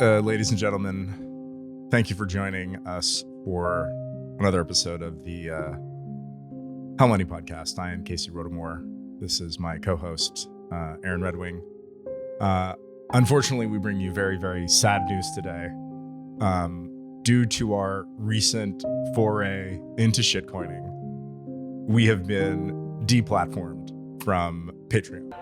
Ladies and gentlemen, thank you for joining us for another episode of the How Money Podcast. I am Casey Rodomore. This is my co-host, Aaron Redwing. Unfortunately, we bring you very, very sad news today. Due to our recent foray into shitcoining, we have been deplatformed from Patreon.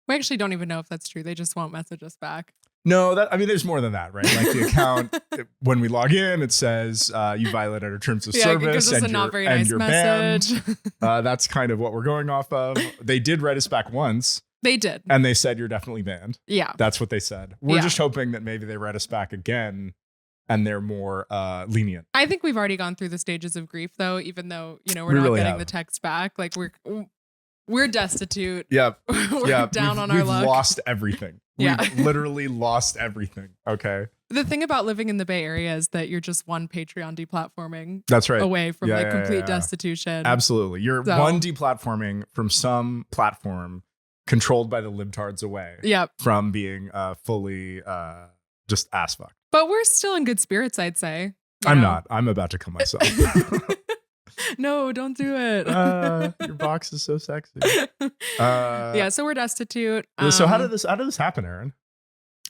We actually don't even know if that's true. They just won't message us back. No, there's more than that, right? Like the account, when we log in, it says you violated our terms of service. It gives us a not very nice message. That's kind of what we're going off of. They did write us back once. They did. And they said, you're definitely banned. Yeah. That's what they said. We're just hoping that maybe they write us back again and they're more lenient. I think we've already gone through the stages of grief, though, even though, we're not getting the text back. Like, we're destitute. Yep. We're down on our luck. We've lost everything. We've literally lost everything. Okay. The thing about living in the Bay Area is that you're just one Patreon deplatforming. That's right. Away from complete destitution. Absolutely. You're one deplatforming from some platform controlled by the libtards away. Yep. From being fully just ass fucked. But we're still in good spirits, I'd say. I'm not. I'm about to kill myself. No, don't do it. Your box is so sexy. So we're destitute. So how did this happen, Aaron?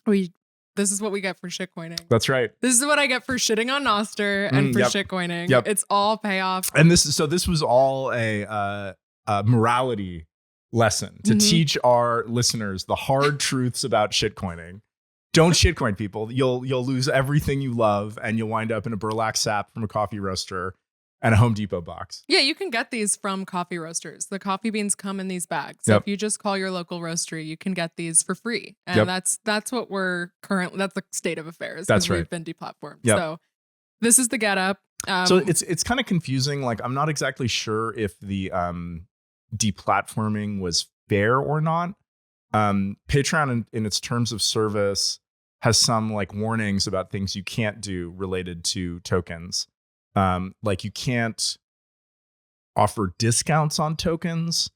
This is what we get for shitcoining. That's right. This is what I get for shitting on Noster and for shitcoining. Yep. It's all payoff. And this was all a morality lesson to teach our listeners the hard truths about shitcoining. Don't shitcoin, people. You'll lose everything you love, and you'll wind up in a burlap sack from a coffee roaster and a Home Depot box. Yeah, you can get these from coffee roasters. The coffee beans come in these bags. So if you just call your local roastery, you can get these for free. And that's what we're currently, that's the state of affairs. That's right. We've been deplatformed. Yep. So this is the get up. So it's kind of confusing. Like, I'm not exactly sure if the deplatforming was fair or not. Patreon in its terms of service has some like warnings about things you can't do related to tokens. Like you can't offer discounts on tokens,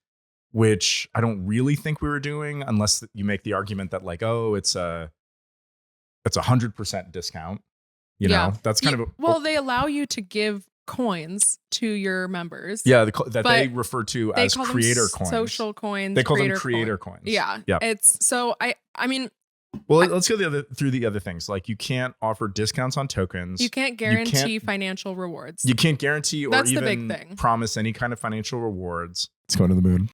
which I don't really think we were doing, unless you make the argument that like, oh, it's 100% discount. You know, that's kind of they allow you to give coins to your members. Yeah, that they refer to as creator coins, social coins. They call them creator coins. Yeah, it's so I mean. Well, let's go through the other things. Like, you can't offer discounts on tokens. You can't guarantee financial rewards. You can't guarantee or even promise any kind of financial rewards. It's going to the moon.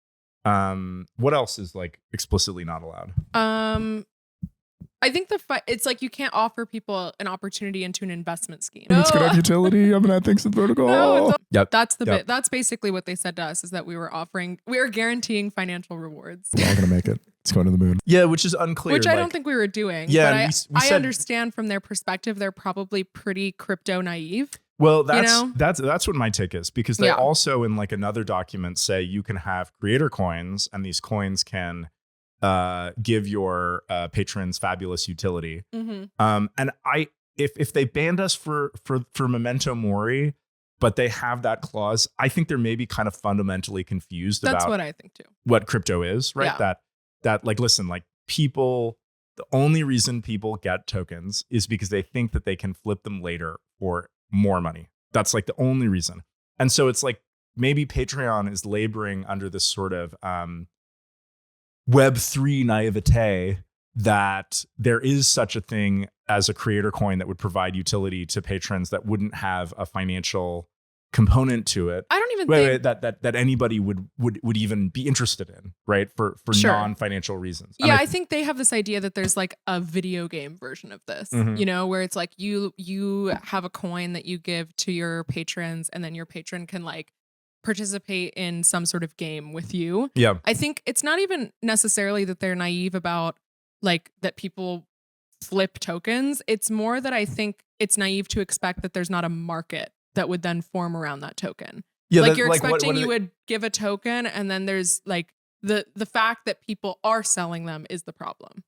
What else is like explicitly not allowed? I think it's like you can't offer people an opportunity into an investment scheme. It's good on utility. I haven't had things in protocol. No, that's the bit. That's basically what they said to us, is that we were guaranteeing financial rewards. We're not going to make it. It's going to the moon. Yeah, which is unclear. Which I don't think we were doing. Yeah, but I understand from their perspective, they're probably pretty crypto naive. Well, that's what my take is, because they also in like another document say you can have creator coins, and these coins can give your patrons fabulous utility. Mm-hmm. And if they banned us for Memento Mori, but they have that clause, I think they're maybe kind of fundamentally confused about what I think too. What crypto is, right? Yeah. That like, listen, like people, the only reason people get tokens is because they think that they can flip them later for more money. That's like the only reason. And so it's like maybe Patreon is laboring under this sort of Web3 naivete that there is such a thing as a creator coin that would provide utility to patrons that wouldn't have a financial component to it. I don't even think that anybody would even be interested in, right? For non-financial reasons. Yeah, I think they have this idea that there's like a video game version of this, where it's like you have a coin that you give to your patrons, and then your patron can like participate in some sort of game with you. Yeah. I think it's not even necessarily that they're naive about like that people flip tokens. It's more that I think it's naive to expect that there's not a market that would then form around that token. Yeah, like you're expecting you would give a token, and then there's like the fact that people are selling them is the problem.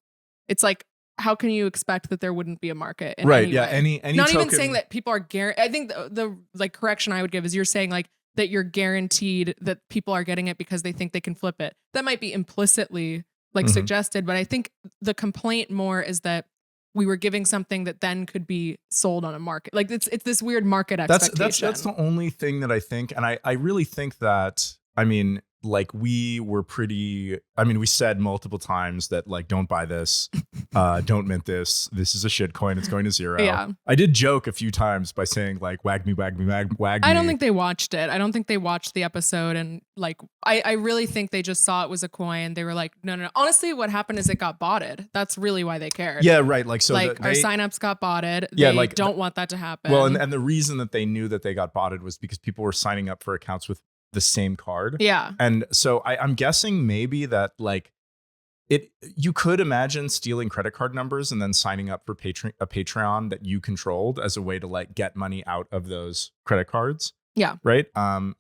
It's like, how can you expect that there wouldn't be a market? Right. Yeah. Any not token... even saying that people are I think the like correction I would give is you're saying like that you're guaranteed that people are getting it because they think they can flip it. That might be implicitly like suggested. But I think the complaint more is that we were giving something that then could be sold on a market. Like it's this weird market expectation. That's the only thing that I think. And I really think that, I mean, like we said multiple times that like, don't buy this, don't mint this. This is a shit coin. It's going to zero. Yeah. I did joke a few times by saying like, wag me, wag me, wag me. I don't think they watched it. I don't think they watched the episode. And like, I really think they just saw it was a coin. They were like, no. Honestly, what happened is it got botted. That's really why they cared. Yeah, right. Like, so like our signups got botted. Yeah, they like don't want that to happen. Well, and the reason that they knew that they got botted was because people were signing up for accounts with the same card. Yeah. And so I'm guessing maybe that like you could imagine stealing credit card numbers and then signing up for a Patreon that you controlled as a way to like get money out of those credit cards. Yeah. Right.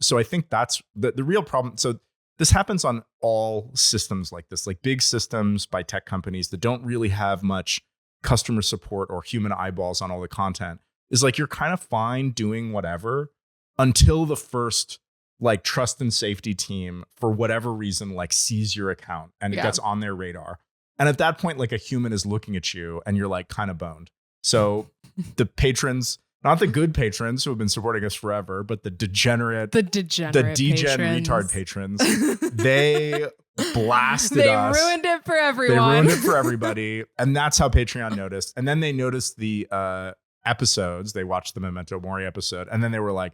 So I think that's the real problem. So this happens on all systems like this, like big systems by tech companies that don't really have much customer support or human eyeballs on all the content. Is like you're kind of fine doing whatever until the first like trust and safety team for whatever reason like sees your account and it gets on their radar. And at that point, like a human is looking at you and you're like kind of boned. So the patrons, not the good patrons who have been supporting us forever, but the degen retard patrons, they blasted us. They ruined it for everyone. They ruined it for everybody. And that's how Patreon noticed. And then they noticed the episodes. They watched the Memento Mori episode. And then they were like,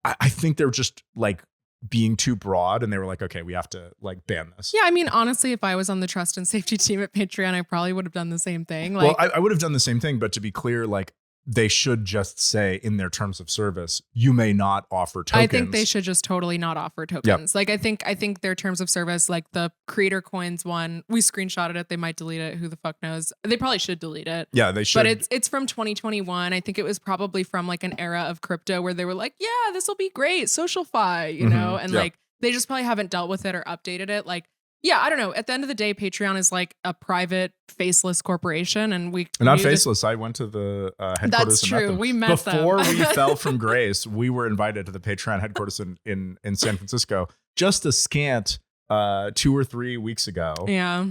I think they're just like being too broad, and they were like, okay, we have to like ban this. Yeah, I mean, honestly, if I was on the trust and safety team at Patreon, I probably would have done the same thing. Like, well, I would have done the same thing, but to be clear, like they should just say in their terms of service, you may not offer tokens. I think they should just totally not offer tokens. Yep. Like I think their terms of service, like the creator coins one, we screenshotted it. They might delete it. Who the fuck knows? They probably should delete it. Yeah, they should. But it's from 2021. I think it was probably from like an era of crypto where they were like, yeah, this will be great, socialfy, you know, and like they just probably haven't dealt with it or updated it. Like, yeah, I don't know. At the end of the day, Patreon is like a private, faceless corporation, and not faceless. I went to the headquarters. That's true. We met before we fell from grace. We were invited to the Patreon headquarters in San Francisco just a scant 2 or 3 weeks ago. Yeah.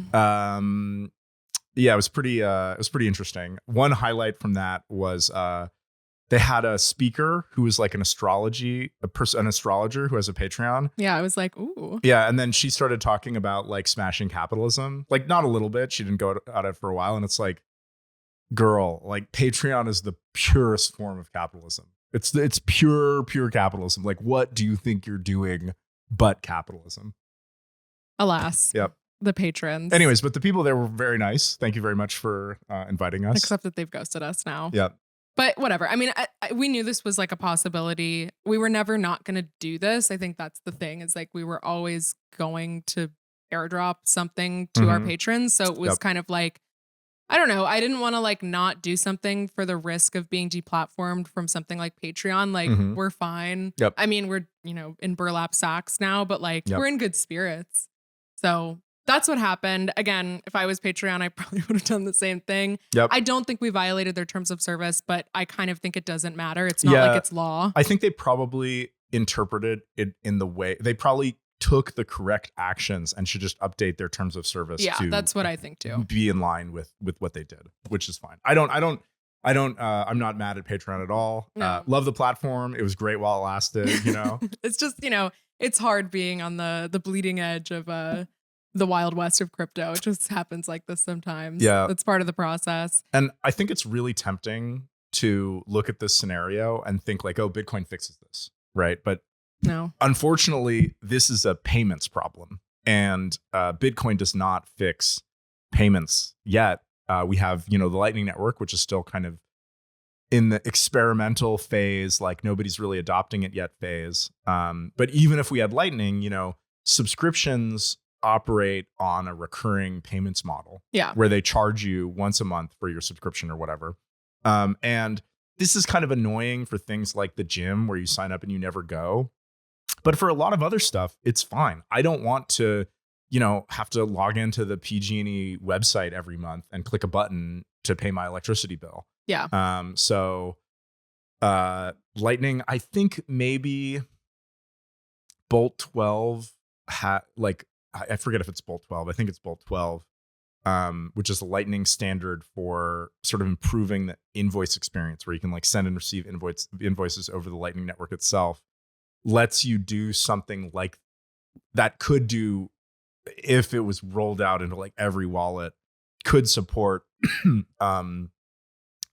Yeah, it was pretty interesting. One highlight from that was they had a speaker who was like an astrologer who has a Patreon. Yeah, I was like, ooh. Yeah, and then she started talking about like smashing capitalism. Like not a little bit. She didn't go at it for a while. And it's like, girl, like Patreon is the purest form of capitalism. It's pure capitalism. Like what do you think you're doing but capitalism? Alas. Yep. The patrons. Anyways, but the people there were very nice. Thank you very much for inviting us. Except that they've ghosted us now. Yeah. But whatever. I mean, we knew this was like a possibility. We were never not going to do this. I think that's the thing is like we were always going to airdrop something to our patrons. So it was kind of like, I don't know. I didn't want to like not do something for the risk of being deplatformed from something like Patreon. Like we're fine. Yep. I mean, we're, in burlap sacks now, but like we're in good spirits. So that's what happened. Again, if I was Patreon, I probably would have done the same thing. Yep. I don't think we violated their terms of service, but I kind of think it doesn't matter. It's not like it's law. I think they probably interpreted it in the way they probably took the correct actions and should just update their terms of service. Yeah, that's what I think too. Be in line with what they did, which is fine. I'm not mad at Patreon at all. No. Love the platform. It was great while it lasted, It's just, it's hard being on the bleeding edge of the Wild West of crypto. It just happens like this sometimes. Yeah. It's part of the process. And I think it's really tempting to look at this scenario and think like, oh, Bitcoin fixes this, right? But no, unfortunately, this is a payments problem. And Bitcoin does not fix payments yet. We have, the Lightning Network, which is still kind of in the experimental phase, like nobody's really adopting it yet phase. But even if we had Lightning, subscriptions operate on a recurring payments model. Yeah. Where they charge you once a month for your subscription or whatever. And this is kind of annoying for things like the gym where you sign up and you never go. But for a lot of other stuff, it's fine. I don't want to, have to log into the PG&E website every month and click a button to pay my electricity bill. Yeah. So Lightning, I think maybe Bolt 12 I forget if it's Bolt 12. I think it's Bolt 12, which is a Lightning standard for sort of improving the invoice experience, where you can like send and receive invoices over the Lightning network itself. Lets you do something like that could do, if it was rolled out into like every wallet, could support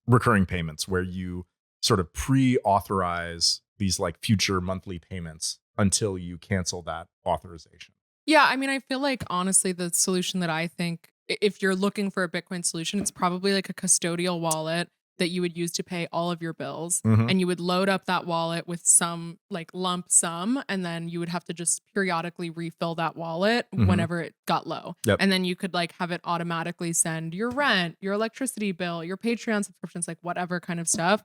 recurring payments, where you sort of pre-authorize these like future monthly payments until you cancel that authorization. Yeah, I mean, I feel like honestly, the solution that I think, if you're looking for a Bitcoin solution, it's probably like a custodial wallet that you would use to pay all of your bills. And you would load up that wallet with some like lump sum, and then you would have to just periodically refill that wallet whenever it got low. And then you could like have it automatically send your rent, your electricity bill, your Patreon subscriptions, like whatever kind of stuff.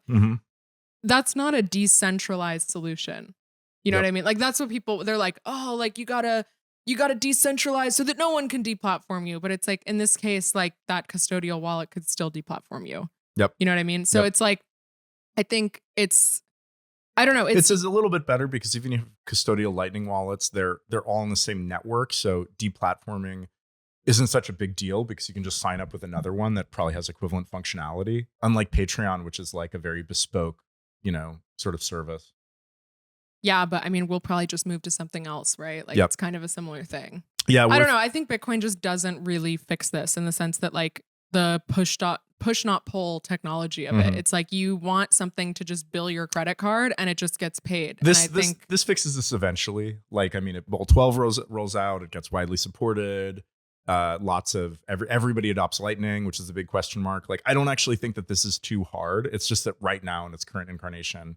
That's not a decentralized solution. You know what I mean? Like that's what people, they're like, oh, like you gotta decentralize so that no one can deplatform you. But it's like, in this case, like that custodial wallet could still deplatform you. You know what I mean? So it's like, I think I don't know. It's a little bit better because even if custodial Lightning wallets, they're all on the same network. So deplatforming isn't such a big deal because you can just sign up with another one that probably has equivalent functionality. Unlike Patreon, which is like a very bespoke, sort of service. Yeah, but I mean, we'll probably just move to something else, right? Like it's kind of a similar thing. Yeah. I don't know. I think Bitcoin just doesn't really fix this, in the sense that like the push not pull technology of it. It's like you want something to just bill your credit card and it just gets paid. This fixes this eventually. Like, I mean, if Bolt 12 rolls out, it gets widely supported. Lots of everybody adopts Lightning, which is a big question mark. Like, I don't actually think that this is too hard. It's just that right now in its current incarnation,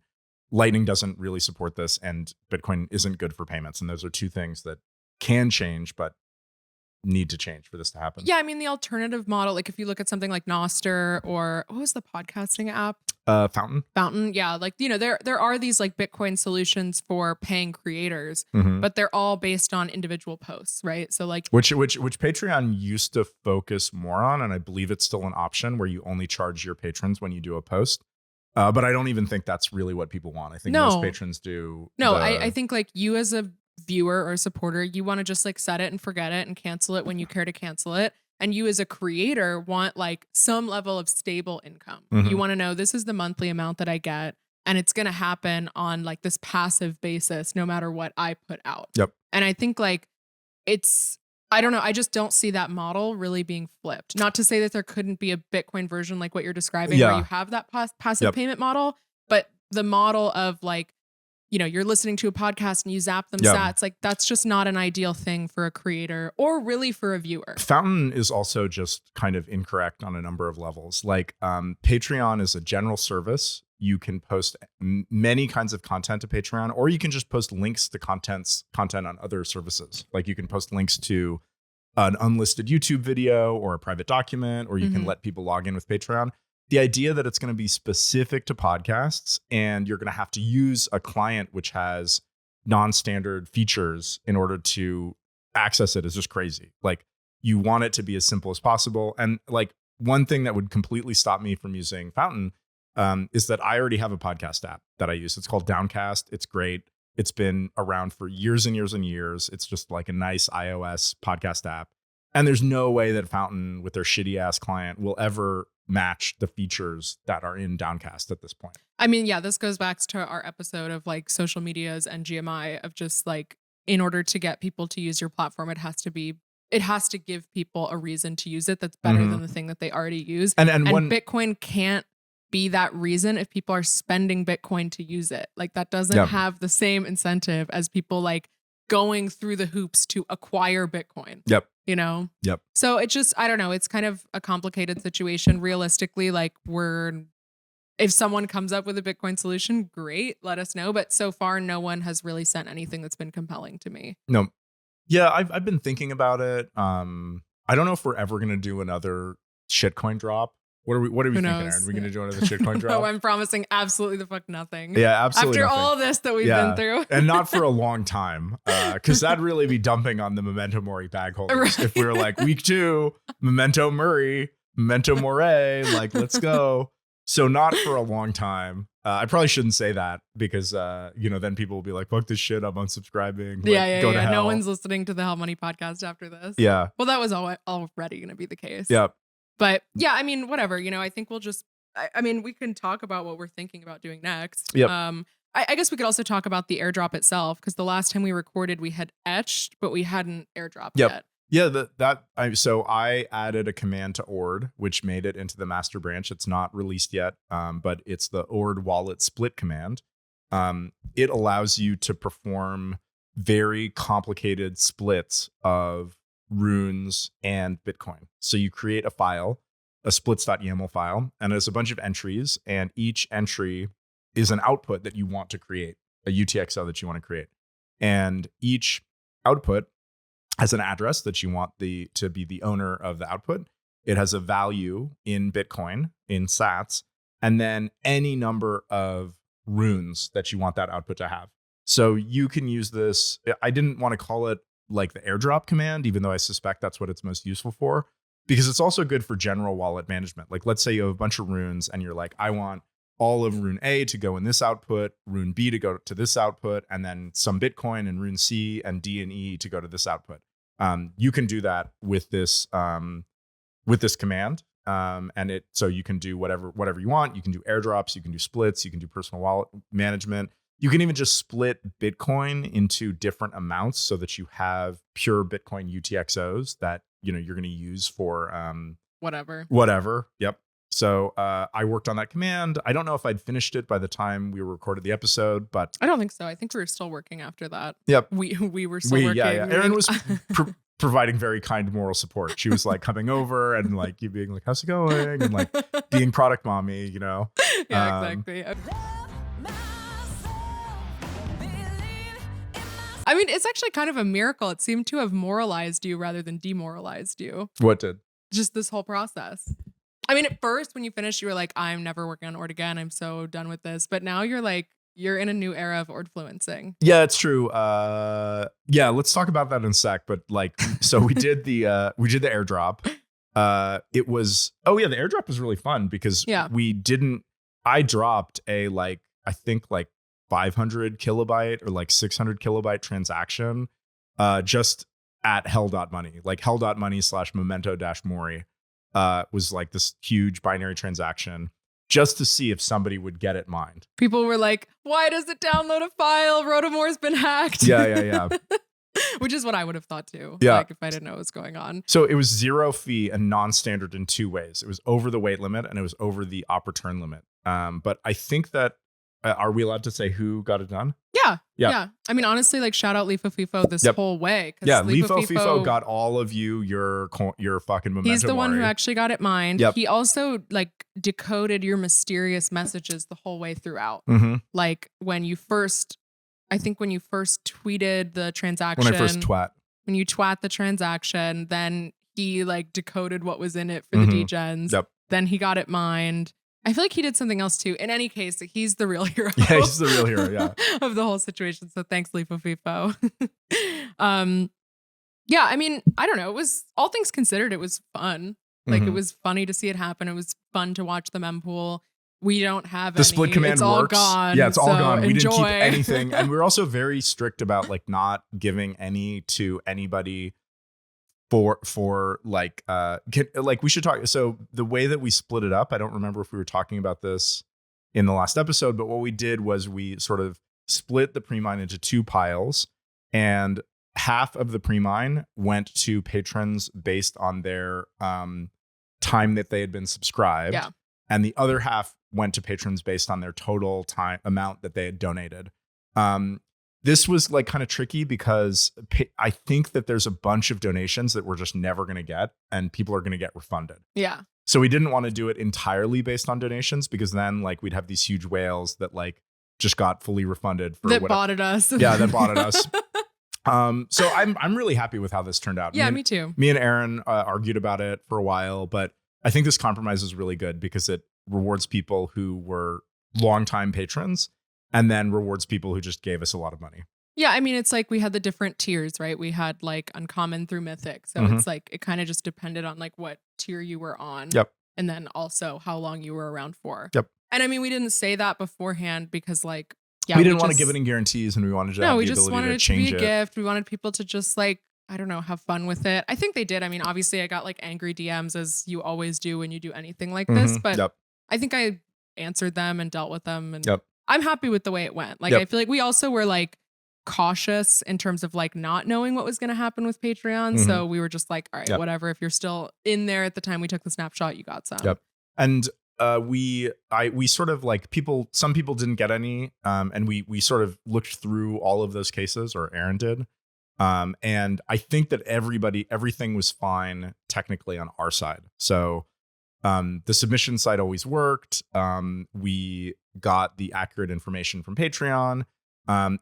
Lightning doesn't really support this, and Bitcoin isn't good for payments. And those are two things that can change, but need to change for this to happen. Yeah, I mean, the alternative model, like if you look at something like Nostr, or what was the podcasting app? Fountain. Yeah, like, there are these like Bitcoin solutions for paying creators, but they're all based on individual posts, right? So like which Patreon used to focus more on, and I believe it's still an option where you only charge your patrons when you do a post. But I don't even think that's really what people want. I think most patrons do. No, I think like you as a viewer or supporter, you want to just like set it and forget it and cancel it when you care to cancel it. And you as a creator want like some level of stable income. You want to know, this is the monthly amount that I get, and it's going to happen on like this passive basis no matter what I put out. And I think like I don't know, I just don't see that model really being flipped. Not to say that there couldn't be a Bitcoin version like what you're describing, where you have that passive payment model, but the model of like, you're listening to a podcast and you zap them sats, like that's just not an ideal thing for a creator or really for a viewer. Fountain is also just kind of incorrect on a number of levels. Like Patreon is a general service. You can post many kinds of content to Patreon, or you can just post links to content on other services. Like you can post links to an unlisted YouTube video or a private document, or you can let people log in with Patreon. The idea that it's going to be specific to podcasts and you're going to have to use a client which has non-standard features in order to access it is just crazy. Like, you want it to be as simple as possible. And like, one thing that would completely stop me from using Fountain is that I already have a podcast app that I use. It's called Downcast. It's great. It's been around for years and years and years. It's just like a nice iOS podcast app. And there's no way that Fountain, with their shitty ass client, will ever match the features that are in Downcast at this point. I mean, yeah, this goes back to our episode of like social medias and GMI, of just like, in order to get people to use your platform, it has to give people a reason to use it that's better than the thing that they already use. And when Bitcoin can't be that reason if people are spending Bitcoin to use it. Like, that doesn't have the same incentive as people like going through the hoops to acquire Bitcoin. So it's just, I don't know, it's kind of a complicated situation. Realistically, like, if someone comes up with a Bitcoin solution, great, let us know. But so far, no one has really sent anything that's been compelling to me. No. Yeah, I've been thinking about it. I don't know if we're ever going to do another shitcoin drop. What are we thinking, Aaron? Are we going to do another shitcoin drop? No, I'm promising absolutely the fuck nothing. Yeah, absolutely After nothing. all this that we've been through. And not for a long time. Because that'd really be dumping on the Memento Mori bag holders. Right. If we were like, week 2, Memento Mori, Memento More, like, let's go. So not for a long time. I probably shouldn't say that because, then people will be like, fuck this shit, I'm unsubscribing. Like, go to hell. No one's listening to the Hell Money podcast after this. Yeah. Well, that was already going to be the case. Yeah. But yeah, I mean, whatever, I think we'll just, I mean, we can talk about what we're thinking about doing next. Yep. I guess we could also talk about the airdrop itself, because the last time we recorded, we had etched, but we hadn't airdropped yet. Yeah, so I added a command to Ord, which made it into the master branch. It's not released yet, but it's the Ord wallet split command. It allows you to perform very complicated splits of runes and Bitcoin. So you create a file, a splits.yaml file, and there's a bunch of entries, and each entry is an output that you want to create, a UTXO that you want to create. And each output has an address that you want to be the owner of the output. It has a value in Bitcoin, in sats, and then any number of runes that you want that output to have. So you can use this. I didn't want to call it like the airdrop command, even though I suspect that's what it's most useful for, because it's also good for general wallet management. Like, let's say you have a bunch of runes and you're like, I want all of rune A to go in this output, rune B to go to this output, and then some Bitcoin and rune C and D and E to go to this output. You can do that with this command, and so you can do whatever you want. You can do airdrops, you can do splits, you can do personal wallet management. You can even just split Bitcoin into different amounts so that you have pure Bitcoin UTXOs that you're going to use for whatever. Yep. So I worked on that command. I don't know if I'd finished it by the time we recorded the episode, but I don't think so. I think we were still working after that. Yep. We were still working. Yeah. Erin was providing very kind moral support. She was like coming over and like you being like, how's it going? And like being product mommy, Yeah, exactly. I mean, it's actually kind of a miracle. It seemed to have moralized you rather than demoralized you. What did? Just this whole process. I mean, at first, when you finished, you were like, I'm never working on Ord again. I'm so done with this. But now you're like, you're in a new era of Ordfluencing. Yeah, it's true. Let's talk about that in a sec. But like, so we did the airdrop. The airdrop was really fun because I dropped a I think 500 kilobyte or like 600 kilobyte transaction just at hell.money, like hell.money/memento-mori. Was like this huge binary transaction just to see if somebody would get it mined. People were like, why does it download a file? Rotomor's been hacked. Yeah. Which is what I would have thought too. Yeah. Like if I didn't know what was going on. So it was 0 fee and non-standard in two ways. It was over the weight limit and it was over the op-return limit. But I think that, are we allowed to say who got it done? Yeah. I mean, honestly, like shout out Lifo FIFO this whole way. Yeah, Lifo FIFO got all of you your fucking Memento Mori. He's the one who actually got it mined. Yep. He also like decoded your mysterious messages the whole way throughout. Mm-hmm. Like when you first tweeted the transaction. When you twat the transaction, then he like decoded what was in it for the degens. Yep. Then he got it mined. I feel like he did something else too. In any case, he's the real hero. Yeah, he's the real hero, yeah. Of the whole situation. So thanks, Lifo FIFO. Yeah, I mean, I don't know. It was, all things considered, it was fun. Like it was funny to see it happen. It was fun to watch the mempool. We don't have the split command it's works. All gone. Yeah, it's all gone. We enjoy. didn't keep anything. And we're also very strict about like not giving any to anybody for like we should talk. So the way that we split it up, I don't remember if we were talking about this in the last episode, but what we did was we sort of split the pre-mine into two piles, and half of the pre-mine went to patrons based on their time that they had been subscribed. Yeah. And the other half went to patrons based on their total time amount that they had donated. This was like kind of tricky because I think that there's a bunch of donations that we're just never going to get, and people are going to get refunded. Yeah. So we didn't want to do it entirely based on donations, because then like we'd have these huge whales that like just got fully refunded for that bought at us. Yeah, that bought at us. So I'm really happy with how this turned out. Yeah, me too. Me and Aaron argued about it for a while, but I think this compromise is really good because it rewards people who were longtime patrons and then rewards people who just gave us a lot of money. Yeah, I mean, it's like we had the different tiers, right? We had like uncommon through mythic. So it's like, it kind of just depended on like what tier you were on. Yep. and then also how long you were around for. Yep. And I mean, we didn't say that beforehand because like, we didn't want to give any guarantees, and we wanted to have the ability to change it. We just wanted it to be a gift. We wanted people to just like, I don't know, have fun with it. I think they did. I mean, obviously I got like angry DMs as you always do when you do anything like this, but I think I answered them and dealt with them, and I'm happy with the way it went. Like, I feel like we also were like cautious in terms of like not knowing what was going to happen with Patreon. So we were just like, all right, whatever. If you're still in there at the time we took the snapshot, you got some. And we sort of like some people didn't get any. And we sort of looked through all of those cases, or Aaron did. And I think that everything was fine technically on our side. So the submission site always worked. We got the accurate information from Patreon.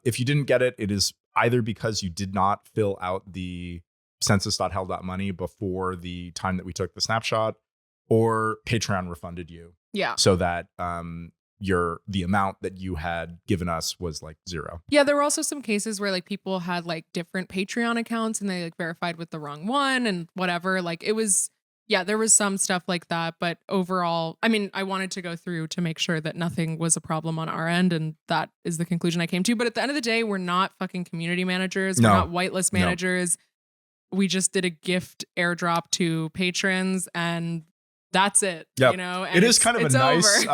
If you didn't get it, it is either because you did not fill out the census.hell.money before the time that we took the snapshot, or Patreon refunded you. Yeah. So that the amount that you had given us was like zero. Yeah, there were also some cases where like people had like different Patreon accounts and they like verified with the wrong one and whatever. Like it was, yeah, there was some stuff like that. But overall, I mean, I wanted to go through to make sure that nothing was a problem on our end. And that is the conclusion I came to. But at the end of the day, we're not fucking community managers. We're not whitelist managers. We just did a gift airdrop to patrons, and that's it. You know, and it is kind of a nice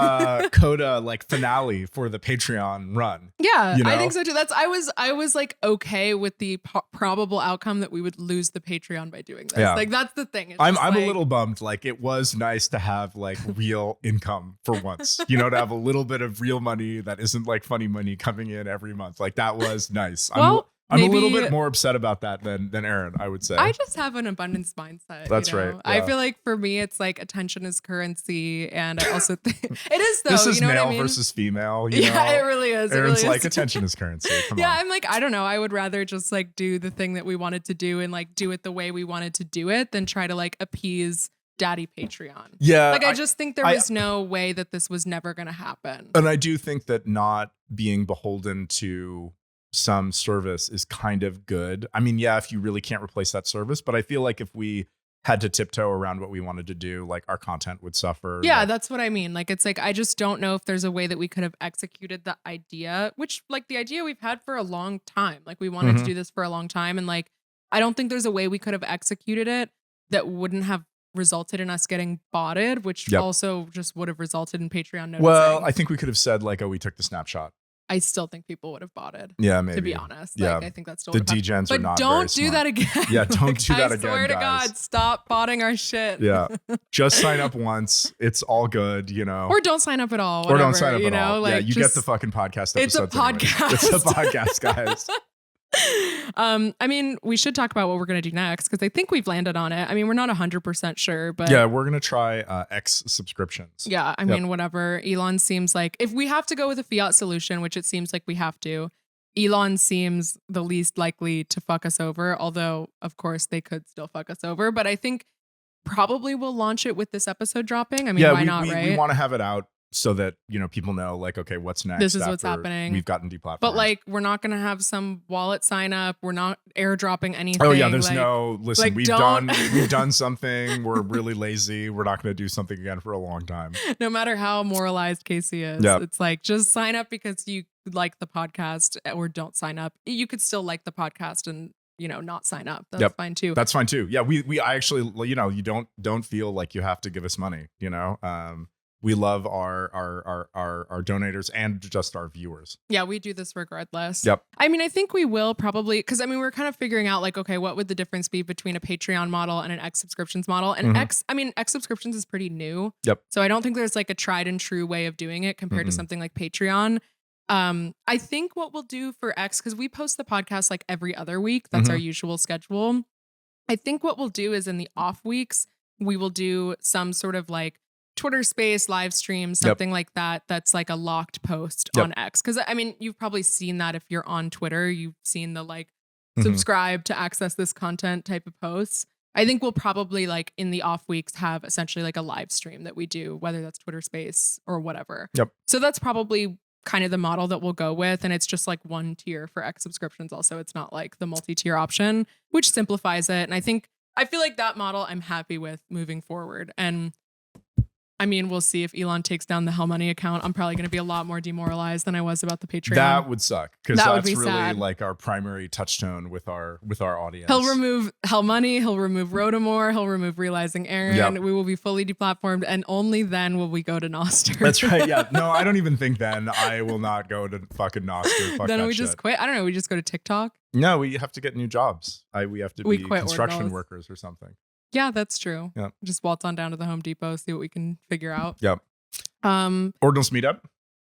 coda like finale for the Patreon run. Yeah, you know? I think so too. I was like okay with the probable outcome that we would lose the Patreon by doing this. Like that's the thing. I'm a little bummed. Like it was nice to have like real income for once. You know, to have a little bit of real money that isn't like funny money coming in every month. Like that was nice. I'm a little bit more upset about that than Aaron, I would say. I just have an abundance mindset. That's right. Yeah. I feel like for me, it's like attention is currency. And I also think it is though. This is you know male what I mean? Versus female. You know? It really is. Aaron's like attention is currency. Come on. I'm like, I don't know. I would rather just like do the thing that we wanted to do and like do it the way we wanted to do it than try to like appease Daddy Patreon. Yeah. Like I just think there was no way that this was never going to happen. And I do think that not being beholden to some service is kind of good. I mean, yeah, if you really can't replace that service, but I feel like if we had to tiptoe around what we wanted to do, like our content would suffer. Yeah, that's what I mean. Like, it's like, I just don't know if there's a way that we could have executed the idea, which like the idea we've had for a long time. Like we wanted to do this for a long time. And like, I don't think there's a way we could have executed it that wouldn't have resulted in us getting botted, which also just would have resulted in Patreon noticing. Well, I think we could have said like, oh, we took the snapshot. I still think people would have botted. Yeah, maybe. To be honest. Like, I think that's still the degens are not don't do that again. Yeah, don't do that again, I swear to guys. God, stop botting our shit. Yeah. Just sign up once. It's all good, you know. Or don't sign up at all. Whatever, or don't sign up you at know? all. Like, yeah, you get the fucking podcast episodes. It's a podcast. Anyway. It's a podcast, guys. I mean, we should talk about what we're going to do next because I think we've landed on it. I mean, we're not 100% sure, but yeah, we're going to try X subscriptions. Yeah, I mean, whatever. Elon seems like if we have to go with a fiat solution, which it seems like we have to, Elon seems the least likely to fuck us over, although of course they could still fuck us over, but I think probably we'll launch it with this episode dropping. I mean, why not, right? We want to have it out so that, you know, people know like, okay, what's next? This is what's happening. We've gotten deplatformed. But like, we're not going to have some wallet sign up. We're not airdropping anything. Oh yeah. There's listen, we've done something. We're really lazy. We're not going to do something again for a long time. No matter how moralized Casey is, it's like, just sign up because you like the podcast, or don't sign up. You could still like the podcast and, you know, not sign up. That's fine too. That's fine too. Yeah. I actually, you know, you don't feel like you have to give us money, you know? We love our donators and just our viewers. Yeah, we do this regardless. Yep. I mean, I think we will probably, because I mean, we're kind of figuring out like, okay, what would the difference be between a Patreon model and an X subscriptions model? And X subscriptions is pretty new. Yep. So I don't think there's like a tried and true way of doing it compared to something like Patreon. I think what we'll do for X, because we post the podcast like every other week. That's our usual schedule. I think what we'll do is in the off weeks, we will do some sort of like Twitter space, live stream, something like that. That's like a locked post on X. Because I mean, you've probably seen that if you're on Twitter, you've seen the like subscribe to access this content type of posts. I think we'll probably like in the off weeks have essentially like a live stream that we do, whether that's Twitter space or whatever. Yep. So that's probably kind of the model that we'll go with. And it's just like one tier for X subscriptions. Also, it's not like the multi-tier option, which simplifies it. And I feel like that model I'm happy with moving forward. And I mean, we'll see if Elon takes down the Hell Money account. I'm probably going to be a lot more demoralized than I was about the Patreon. That would suck because That would that's be really sad. like our primary touchstone with our audience. He'll remove Hell Money. He'll remove Rotomore. He'll remove Realizing Aaron. Yep. We will be fully deplatformed, and only then will we go to Nostr. That's right. Yeah. No, I don't even think then. I will not go to fucking Nostr. Fuck Then that we shit. just quit. I don't know. We just go to TikTok. No, we have to get new jobs. We have to We be quit construction Ordinals. workers or something. Yeah, that's true. Yep. Just waltz on down to the Home Depot, see what we can figure out. Yep. Ordinals Meetup.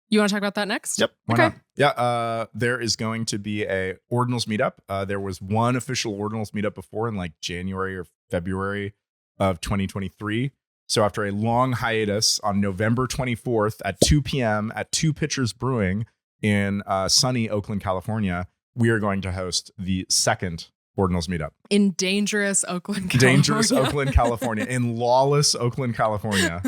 You want to talk about that next? Yep. Why Okay. not? Yeah. There is going to be a Ordinals Meetup. There was one official Ordinals Meetup before in like January or February of 2023. So after a long hiatus on November 24th at 2 p.m. at Two Pitchers Brewing in sunny Oakland, California, we are going to host the second Ordinals Meetup. In dangerous Oakland, California. Dangerous Oakland, California. In lawless Oakland, California.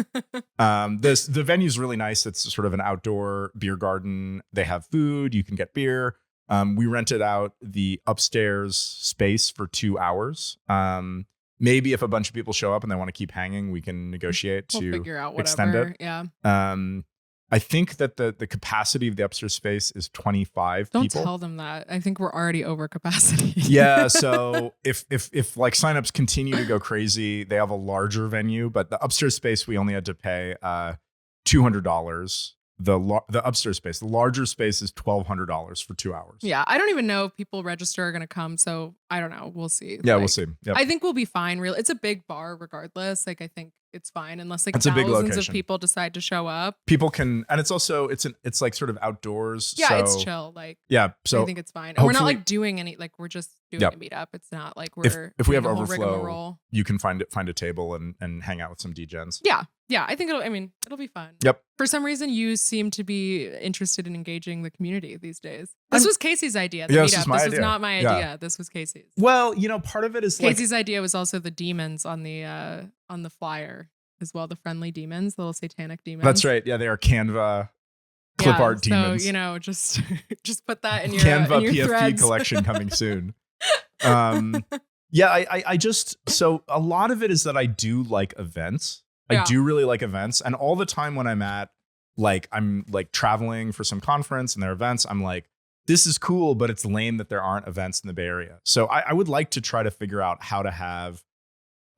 The venue's really nice. It's sort of an outdoor beer garden. They have food. You can get beer. We rented out the upstairs space for 2 hours. Maybe if a bunch of people show up and they want to keep hanging, we can negotiate We'll to figure out whatever. extend it. Yeah. I think that the capacity of the upstairs space is 25 Don't people. tell them that. I think we're already over capacity. Yeah, so if like signups continue to go crazy, they have a larger venue, but the upstairs space we only had to pay $200. The upstairs space, the larger space is $1,200 for 2 hours. Yeah, I don't even know if people register are going to come, so I don't know. We'll see. Yeah, we'll see. Yep. I think we'll be fine. Real, it's a big bar, regardless. Like I think it's fine unless like It's a big thousands of location. people decide to show up. People can, and it's also it's like sort of outdoors. Yeah, so, it's chill. Like Yeah, so I think it's fine. And we're not hopefully- like doing any. Like we're just doing Yep. a meetup. It's not like we're if we have doing a whole overflow, rigmarole. you can find a table and hang out with some degens. Yeah, I think it'll be fun. Yep. For some reason, you seem to be interested in engaging the community these days. This was Casey's idea. The Yeah, meetup. this is my was idea. not my Yeah. idea. This was Casey's. Well, part of it is like Casey's idea was also the demons on the flyer as well. The friendly demons, the little satanic demons. that's right. Yeah, they are Canva clip art demons. So just put that in your Canva in your PFP threads. collection coming soon. Yeah, I just, so a lot of it is that I do like events. Yeah. I do really like events. And all the time when I'm I'm traveling for some conference and there are events, I'm like, this is cool, but it's lame that there aren't events in the Bay Area. So I would like to try to figure out how to have,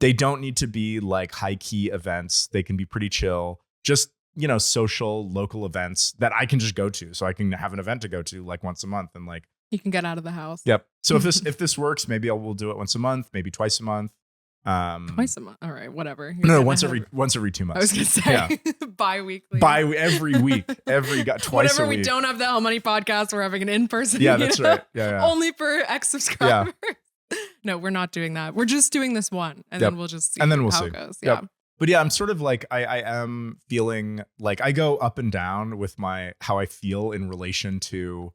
they don't need to be like high key events. They can be pretty chill, just, social local events that I can just go to. So I can have an event to go to like once a month and like, You can get out of the house. yep. So if this works, maybe we'll do it once a month, maybe twice a month. Twice a month. All right, whatever. You're No, gonna once have- every 2 months. I was gonna say bi-weekly. Every week, twice Whenever a week. we don't have the Hell Money podcast, we're having an in-person. Yeah, that's meetup. right. Yeah. Only for X subscribers. No, we're not doing that. We're just doing this one, and Yep. then we'll just see And then we'll how see. it goes. Yep. Yeah. But yeah, I'm sort of like I am feeling like I go up and down with how I feel in relation to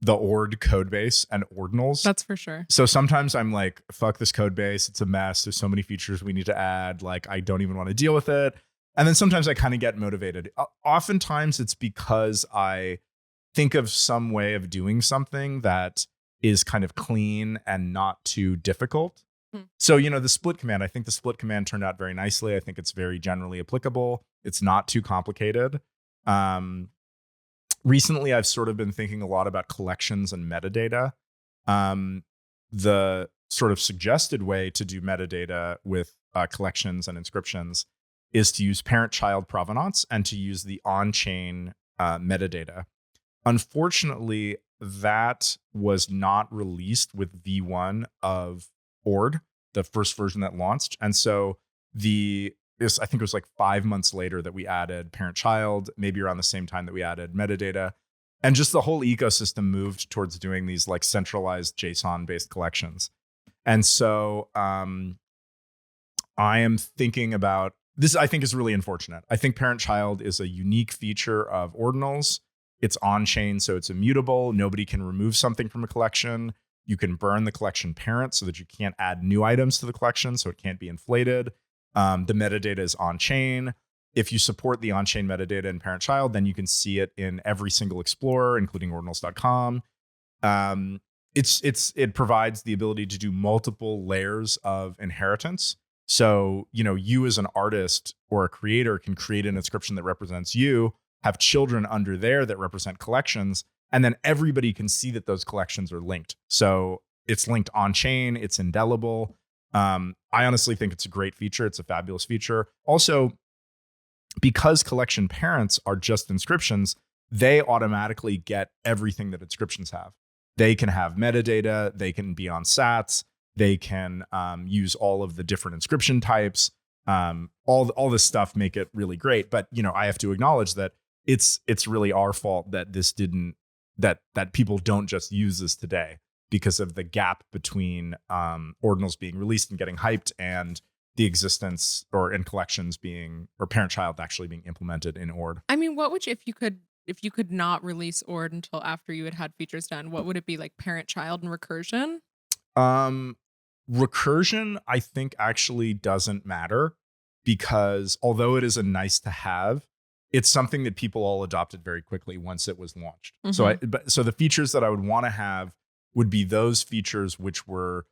the Ord code base and Ordinals. That's for sure. So sometimes I'm like, fuck this code base. It's a mess. There's so many features we need to add. Like, I don't even want to deal with it. And then sometimes I kind of get motivated. Oftentimes it's because I think of some way of doing something that is kind of clean and not too difficult. So, the split command, I think the split command turned out very nicely. I think it's very generally applicable. It's not too complicated. Recently, I've sort of been thinking a lot about collections and metadata. The sort of suggested way to do metadata with collections and inscriptions is to use parent-child provenance and to use the on-chain metadata. Unfortunately, that was not released with V1 of Ord, the first version that launched. And so I think it was like 5 months later that we added parent-child, maybe around the same time that we added metadata. And just the whole ecosystem moved towards doing these like centralized JSON-based collections. And so I am thinking about this. I think is really unfortunate. I think parent-child is a unique feature of Ordinals. It's on-chain, so it's immutable. Nobody can remove something from a collection. You can burn the collection parent so that you can't add new items to the collection, so it can't be inflated. The metadata is on-chain. If you support the on-chain metadata in parent-child, then you can see it in every single explorer, including ordinals.com. It provides the ability to do multiple layers of inheritance. So, you as an artist or a creator can create an inscription that represents you, have children under there that represent collections, and then everybody can see that those collections are linked. So it's linked on chain, it's indelible. I honestly think it's a great feature. It's a fabulous feature. Also, because collection parents are just inscriptions, they automatically get everything that inscriptions have. They can have metadata, they can be on sats, they can use all of the different inscription types. All this stuff make it really great. But I have to acknowledge that it's really our fault that this didn't that people don't just use this today because of the gap between ordinals being released and getting hyped and the existence in collections being or parent-child actually being implemented in Ord. I mean, what would you, if you could not release Ord until after you had features done, what would it be, like parent-child and recursion? Recursion, I think, actually doesn't matter because although it is a nice to have, it's something that people all adopted very quickly once it was launched. Mm-hmm. So the features that I would want to have would be those features which were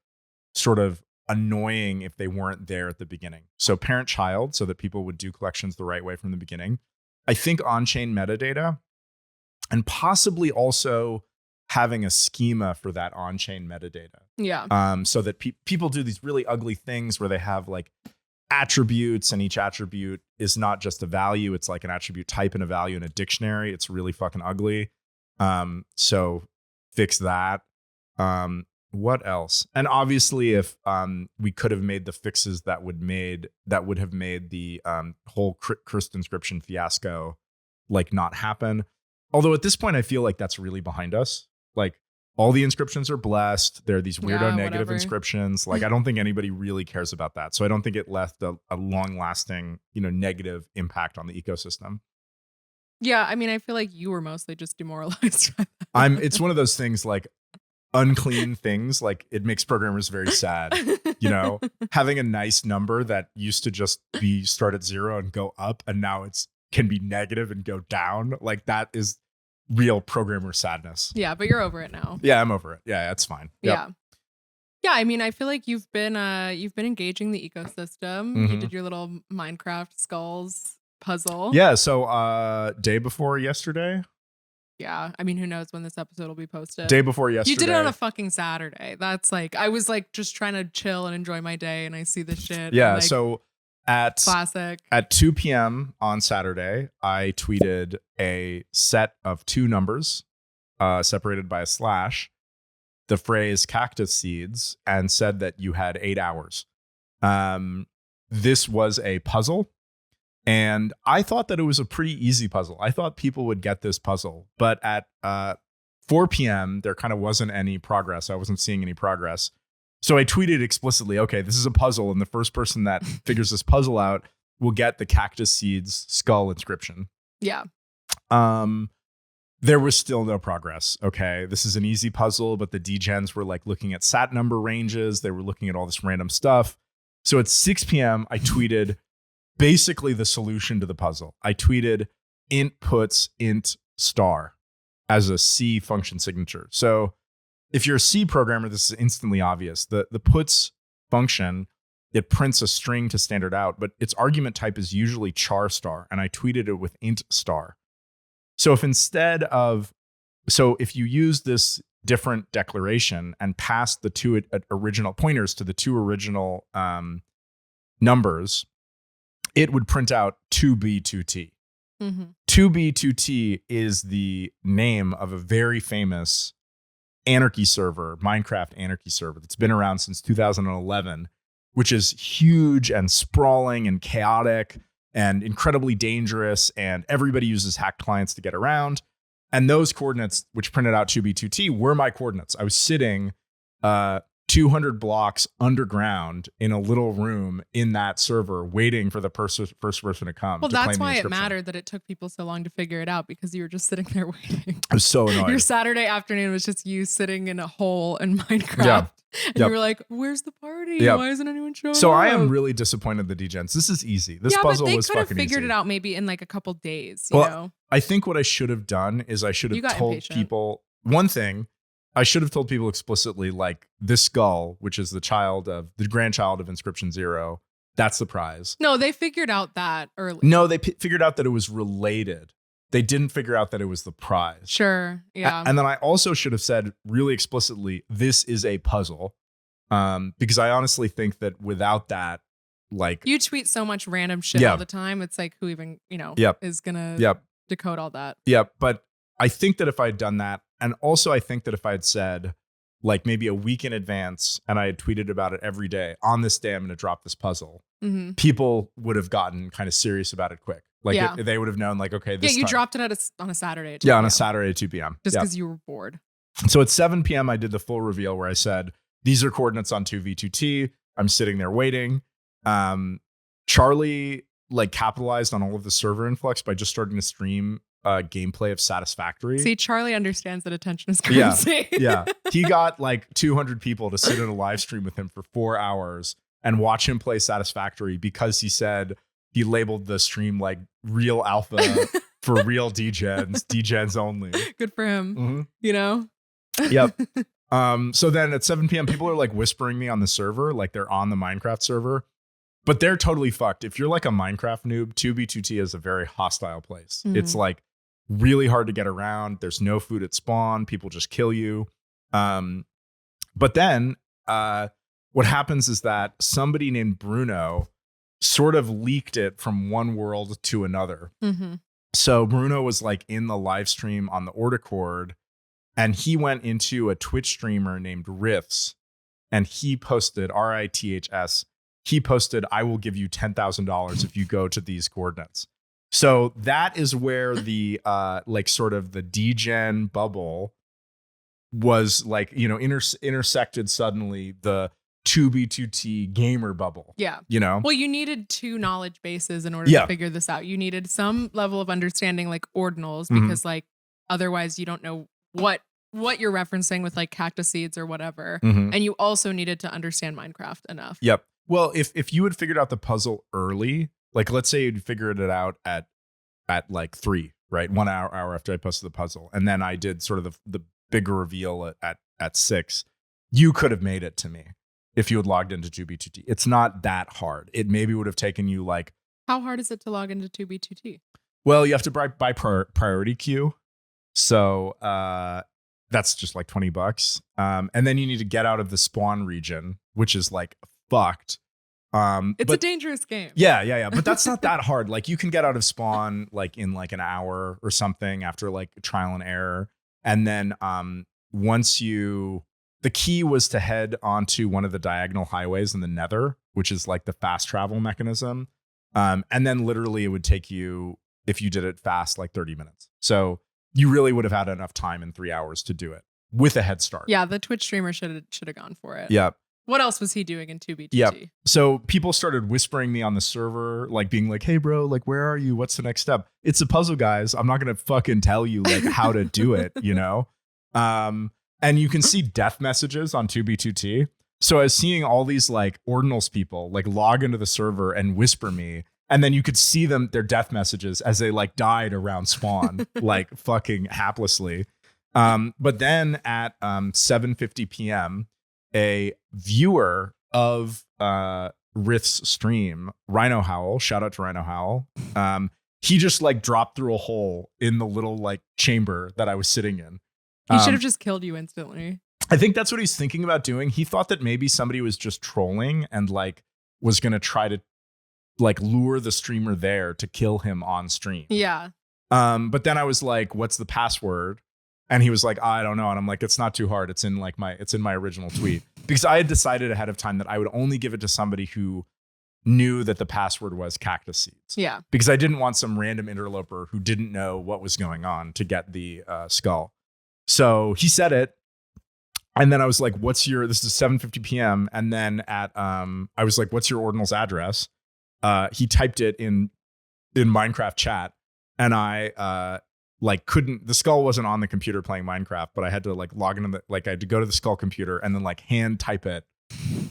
sort of annoying if they weren't there at the beginning. So parent-child, so that people would do collections the right way from the beginning. I think on-chain metadata, and possibly also having a schema for that on-chain metadata. Yeah. So that people do these really ugly things where they have like attributes, and each attribute is not just a value. It's like an attribute type and a value in a dictionary. It's really fucking ugly. So fix that. What else? And obviously, if we could have made the fixes that would have made the whole cursed inscription fiasco like not happen. Although at this point, I feel like that's really behind us. Like all the inscriptions are blessed. There are these weirdo negative inscriptions. Like I don't think anybody really cares about that. So I don't think it left a long lasting, negative impact on the ecosystem. Yeah, I mean, I feel like you were mostly just demoralized. It's one of those things like unclean things. Like it makes programmers very sad. Having a nice number that used to just be start at 0 and go up, and now can be negative and go down. Like that is real programmer sadness. Yeah, but you're over it now. Yeah, I'm over it. Yeah, that's fine. Yep. Yeah. I mean, I feel like you've been engaging the ecosystem. Mm-hmm. You did your little Minecraft skulls puzzle. Yeah. So day before yesterday. Yeah. I mean, who knows when this episode will be posted? Day before yesterday. You did it on a fucking Saturday. That's like, I was like just trying to chill and enjoy my day, and I see this shit. Yeah. Like, so classic. At 2 p.m. on Saturday, I tweeted a set of 2 numbers separated by a slash, the phrase cactus seeds, and said that you had 8 hours. This was a puzzle, and I thought that it was a pretty easy puzzle. I thought people would get this puzzle, but at 4 p.m., there kind of wasn't any progress. I wasn't seeing any progress. So I tweeted explicitly, okay, this is a puzzle, and the first person that figures this puzzle out will get the cactus seeds skull inscription. Yeah. There was still no progress. Okay, this is an easy puzzle, but the degens were like looking at sat number ranges. They were looking at all this random stuff. So at 6 p.m., I tweeted basically the solution to the puzzle. I tweeted int puts int star as a C function signature. So if you're a C programmer, this is instantly obvious. The puts function, it prints a string to standard out, but its argument type is usually char star, and I tweeted it with int star. So if you use this different declaration and pass the 2 original pointers to the 2 original numbers, it would print out 2b2t. Mm-hmm. 2b2t is the name of a very famous anarchy server, Minecraft anarchy server that's been around since 2011, which is huge and sprawling and chaotic and incredibly dangerous, and everybody uses hacked clients to get around. And those coordinates, which printed out 2b2t, were my coordinates. I was sitting 200 blocks underground in a little room in that server waiting for the first person to come. Well, that's why it mattered that it took people so long to figure it out, because you were just sitting there waiting. I was so annoyed. Your Saturday afternoon was just you sitting in a hole in Minecraft. Yeah. And you were like, where's the party? Why isn't anyone showing up? So I am really disappointed the degens. This is easy. This puzzle was fucking easy. But they could have figured it out maybe in like a couple days, you know? I think what I should have done is I should have told people one thing. I should have told people explicitly, like, this skull, which is the grandchild of Inscription 0, That's the prize. No, they figured out that early. No, they figured out that it was related. They didn't figure out that it was the prize. Sure. Yeah. And then I also should have said really explicitly, this is a puzzle. Because I honestly think that without that, like, you tweet so much random shit all the time. It's like, who even, is going to decode all that. Yeah. But I think that if I had done that, and also I think that if I had said, like, maybe a week in advance and I had tweeted about it every day, on this day, I'm going to drop this puzzle, people would have gotten kind of serious about it quick. Like, they would have known, like, okay, this you time. dropped it on a Saturday at 2 p.m. on a Saturday at 2 p.m. Just because you were bored. So at 7 p.m., I did the full reveal where I said, these are coordinates on 2v2t. I'm sitting there waiting. Charlie, like, capitalized on all of the server influx by just starting to stream gameplay of Satisfactory. See, Charlie understands that attention is currency. Yeah. He got like 200 people to sit in a live stream with him for 4 hours and watch him play Satisfactory because he said he labeled the stream like real alpha for real degens only. Good for him. Mm-hmm. Yep. So then at 7 p.m., people are like whispering me on the server, like they're on the Minecraft server, but they're totally fucked. If you're like a Minecraft noob, 2b2t is a very hostile place. It's like really hard to get around. There's no food at spawn. People just kill you. But then what happens is that somebody named Bruno sort of leaked it from one world to another. So Bruno was like in the live stream on the Ordicord, and he went into a Twitch streamer named Riffs, and he posted RITHS. He posted, I will give you $10,000 if you go to these coordinates. So that is where the like sort of the degen bubble was like, intersected suddenly the 2b2t gamer bubble. Yeah. Well, you needed two knowledge bases in order to figure this out. You needed some level of understanding like ordinals, because like otherwise you don't know what you're referencing with like cactus seeds or whatever. And you also needed to understand Minecraft enough. Yep. Well, if you had figured out the puzzle early, like let's say you'd figured it out at like 3, right? 1 hour after I posted the puzzle. And then I did sort of the bigger reveal at 6, you could have made it to me if you had logged into 2b2t. It's not that hard. It maybe would have taken you like... How hard is it to log into 2b2t? Well, you have to buy priority queue. So that's just like $20. And then you need to get out of the spawn region, which is like fucked. It's a dangerous game. Yeah. But that's not that hard. Like you can get out of spawn like in like an hour or something after like trial and error. And then the key was to head onto one of the diagonal highways in the Nether, which is like the fast travel mechanism. And then literally it would take you, if you did it fast, like 30 minutes. So you really would have had enough time in 3 hours to do it with a head start. Yeah, the Twitch streamer should have gone for it. Yeah. What else was he doing in 2b2t? Yeah. So people started whispering me on the server, like being like, hey, bro, like, where are you? What's the next step? It's a puzzle, guys. I'm not going to fucking tell you like how to do it, And you can see death messages on 2b2t. So I was seeing all these like Ordinals people like log into the server and whisper me. And then you could see their death messages as they like died around spawn, like fucking haplessly. But then at 7:50 p.m., a viewer of Riff's stream, Rhino Howl, shout out to Rhino Howl, he just like dropped through a hole in the little like chamber that I was sitting in. He should have just killed you instantly. I think that's what he's thinking about doing. He thought that maybe somebody was just trolling and like was going to try to like lure the streamer there to kill him on stream. Yeah. But then I was like, what's the password? And he was like, I don't know. And I'm like, it's not too hard. It's in my original tweet, because I had decided ahead of time that I would only give it to somebody who knew that the password was cactus seeds. Yeah. Because I didn't want some random interloper who didn't know what was going on to get the skull. So he said it. And then I was like, this is 7:50 p.m. And then I was like, what's your Ordinals address? He typed it in Minecraft chat, and I the skull wasn't on the computer playing Minecraft, but I had to like log into I had to go to the skull computer and then like hand type it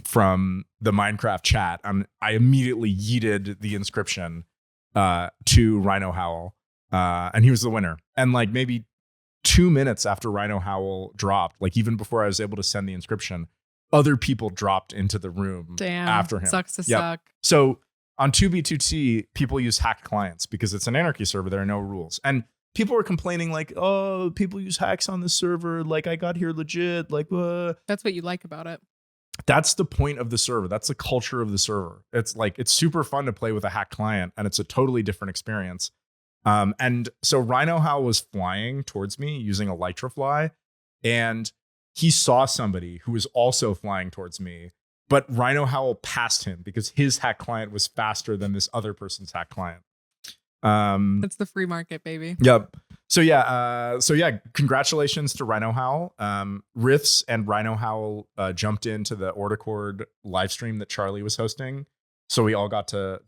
from the Minecraft chat. And I immediately yeeted the inscription to Rhino Howl, and he was the winner. And like maybe 2 minutes after Rhino Howl dropped, like even before I was able to send the inscription, other people dropped into the room after him. Sucks to suck. So on 2B2T, people use hacked clients because it's an anarchy server. There are no rules. And people were complaining like, oh, people use hacks on the server. Like, I got here legit. Like, that's what you like about it. That's the point of the server. That's the culture of the server. It's like, it's super fun to play with a hacked client, and it's a totally different experience. And so Rhino Howl was flying towards me using a Lytra fly, and he saw somebody who was also flying towards me, but Rhino Howl passed him because his hack client was faster than this other person's hack client. That's the free market, baby. Yep. So yeah, congratulations to Rhino Howl. Riffs and Rhino Howl jumped into the Ordicord live stream that Charlie was hosting. So we all got to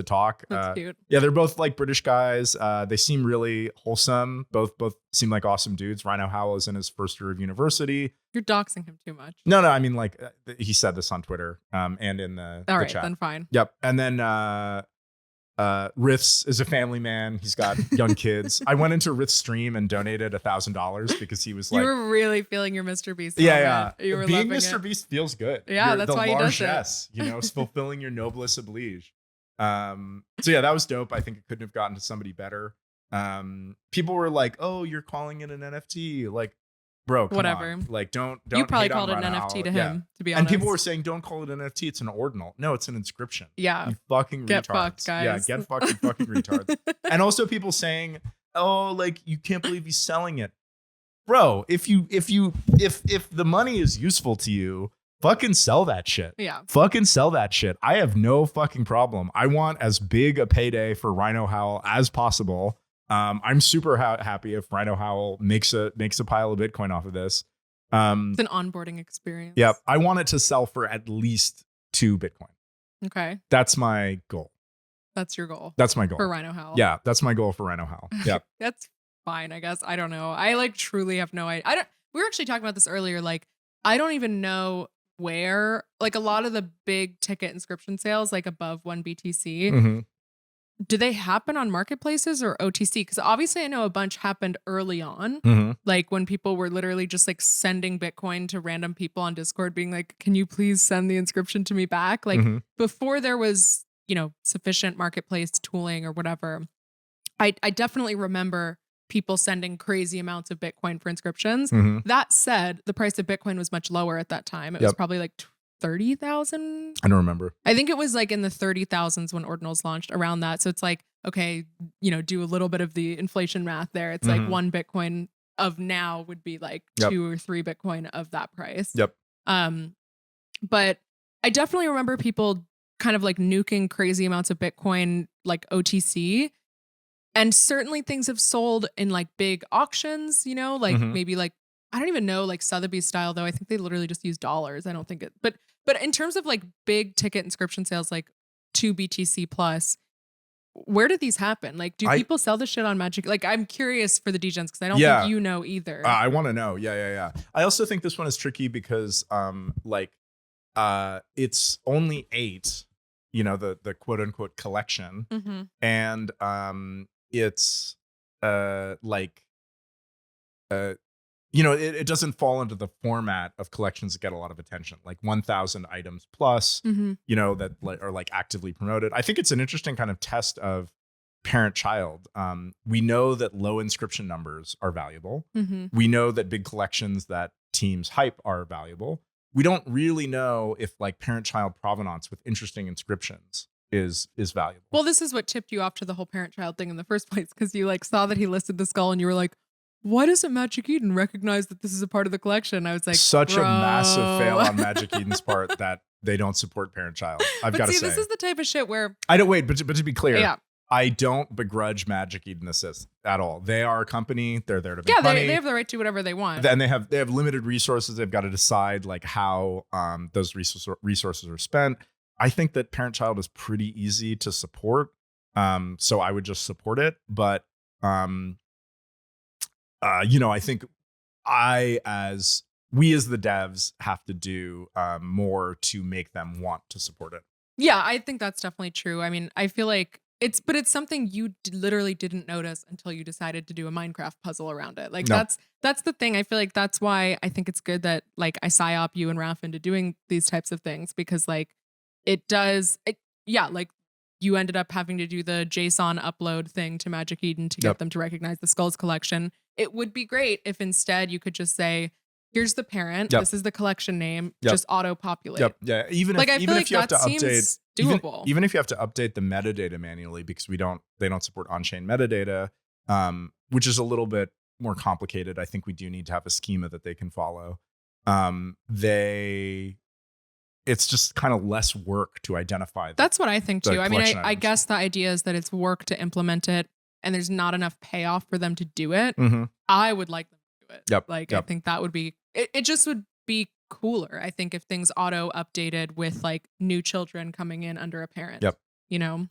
talk. That's cute. Yeah, they're both like British guys. They seem really wholesome. Both seem like awesome dudes. Rhino Howl is in his first year of university. You're doxing him too much. No, I mean, like, he said this on Twitter and in the all chat. Then fine. Yep. And then Riffs is a family man. He's got young kids. I went into Riff's stream and donated $1,000 because he was like, you were really feeling your Mr. Beast. Yeah. You were being Mr. Beast feels good. Yeah, that's why he does it. You know, fulfilling your noblesse oblige. So yeah, that was dope. I think it couldn't have gotten to somebody better. People were like, "Oh, you're calling it an NFT?" Like, bro, come whatever. On. Like, don't. You probably called it an NFT to him, to be honest. And people were saying, "Don't call it an NFT. It's an ordinal." No, it's an inscription. Yeah, you fucking get retards. Fucked, guys. Yeah, get fucking retards. And also people saying, "Oh, like, you can't believe he's selling it." Bro, if the money is useful to you, fucking sell that shit. Yeah. Fucking sell that shit. I have no fucking problem. I want as big a payday for Rhino Howl as possible. I'm super happy if Rhino Howl makes a pile of Bitcoin off of this. It's an onboarding experience. Yep. I want it to sell for at least 2 Bitcoin. Okay. That's my goal. That's your goal. That's my goal. For Rhino Howl. Yeah, that's my goal for Rhino Howl. Yeah. That's fine, I guess. I don't know. I like truly have no idea. We were actually talking about this earlier. Like, I don't even know where, like, a lot of the big ticket inscription sales, like above 1 BTC, mm-hmm. do they happen on marketplaces or OTC? Because obviously I know a bunch happened early on, mm-hmm. like when people were literally just like sending Bitcoin to random people on Discord being like, can you please send the inscription to me back? Like mm-hmm. before there was, you know, sufficient marketplace tooling or whatever. I definitely remember people sending crazy amounts of Bitcoin for inscriptions. Mm-hmm. That said, the price of Bitcoin was much lower at that time. It was probably like 30,000. I don't remember. I think it was like in the 30,000s when Ordinals launched, around that. So it's like, okay, you know, do a little bit of the inflation math there. It's mm-hmm. like 1 Bitcoin of now would be like 2 or 3 Bitcoin of that price. Yep. But I definitely remember people kind of like nuking crazy amounts of Bitcoin, like OTC. And certainly things have sold in like big auctions, you know, like mm-hmm. maybe like, I don't even know, like Sotheby's style, though. I think they literally just use dollars. I don't think it, but in terms of like big ticket inscription sales, like 2 BTC plus, where did these happen? Like, do people sell this shit on Magic? Like, I'm curious for the degens because I don't think you know either. I want to know. Yeah. I also think this one is tricky because it's only 8, you know, the quote unquote collection. Mm-hmm. And it's you know, it doesn't fall into the format of collections that get a lot of attention, like 1,000 items plus, mm-hmm. you know, that are like actively promoted. I think it's an interesting kind of test of parent-child. We know that low inscription numbers are valuable. Mm-hmm. We know that big collections that teams hype are valuable. We don't really know if like parent-child provenance with interesting inscriptions is valuable. Well, this is what tipped you off to the whole parent-child thing in the first place, because you like saw that he listed the skull and you were like, why doesn't Magic Eden recognize that this is a part of the collection? I was like, such a massive fail on Magic Eden's part that they don't support parent-child. I've got to say, this is the type of shit where I don't wait, but to be clear, yeah. I don't begrudge Magic Eden Assist at all. They are a company. They're there to make money. They have the right to whatever they want. And they have limited resources. They've got to decide like how those resources are spent. I think that parent-child is pretty easy to support. So I would just support it. But you know, I think we as the devs have to do more to make them want to support it. Yeah, I think that's definitely true. I mean, I feel like It's something you literally didn't notice until you decided to do a Minecraft puzzle around it. Like No. that's the thing. I feel like that's why I think it's good that like I psyop you and Raf into doing these types of things, because like like you ended up having to do the JSON upload thing to Magic Eden to get them to recognize the Skulls collection. It would be great if instead you could just say, here's the parent, this is the collection name, just auto populate. Yeah. Even if you have to update, doable. Even if you have to update the metadata manually, because they don't support on-chain metadata, which is a little bit more complicated. I think we do need to have a schema that they can follow. It's just kind of less work to identify. That's what I think too. I mean, I guess the idea is that it's work to implement it and there's not enough payoff for them to do it. Mm-hmm. I would like them to do it. I think that would be, it just would be cooler. I think if things auto updated with like new children coming in under a parent, you know?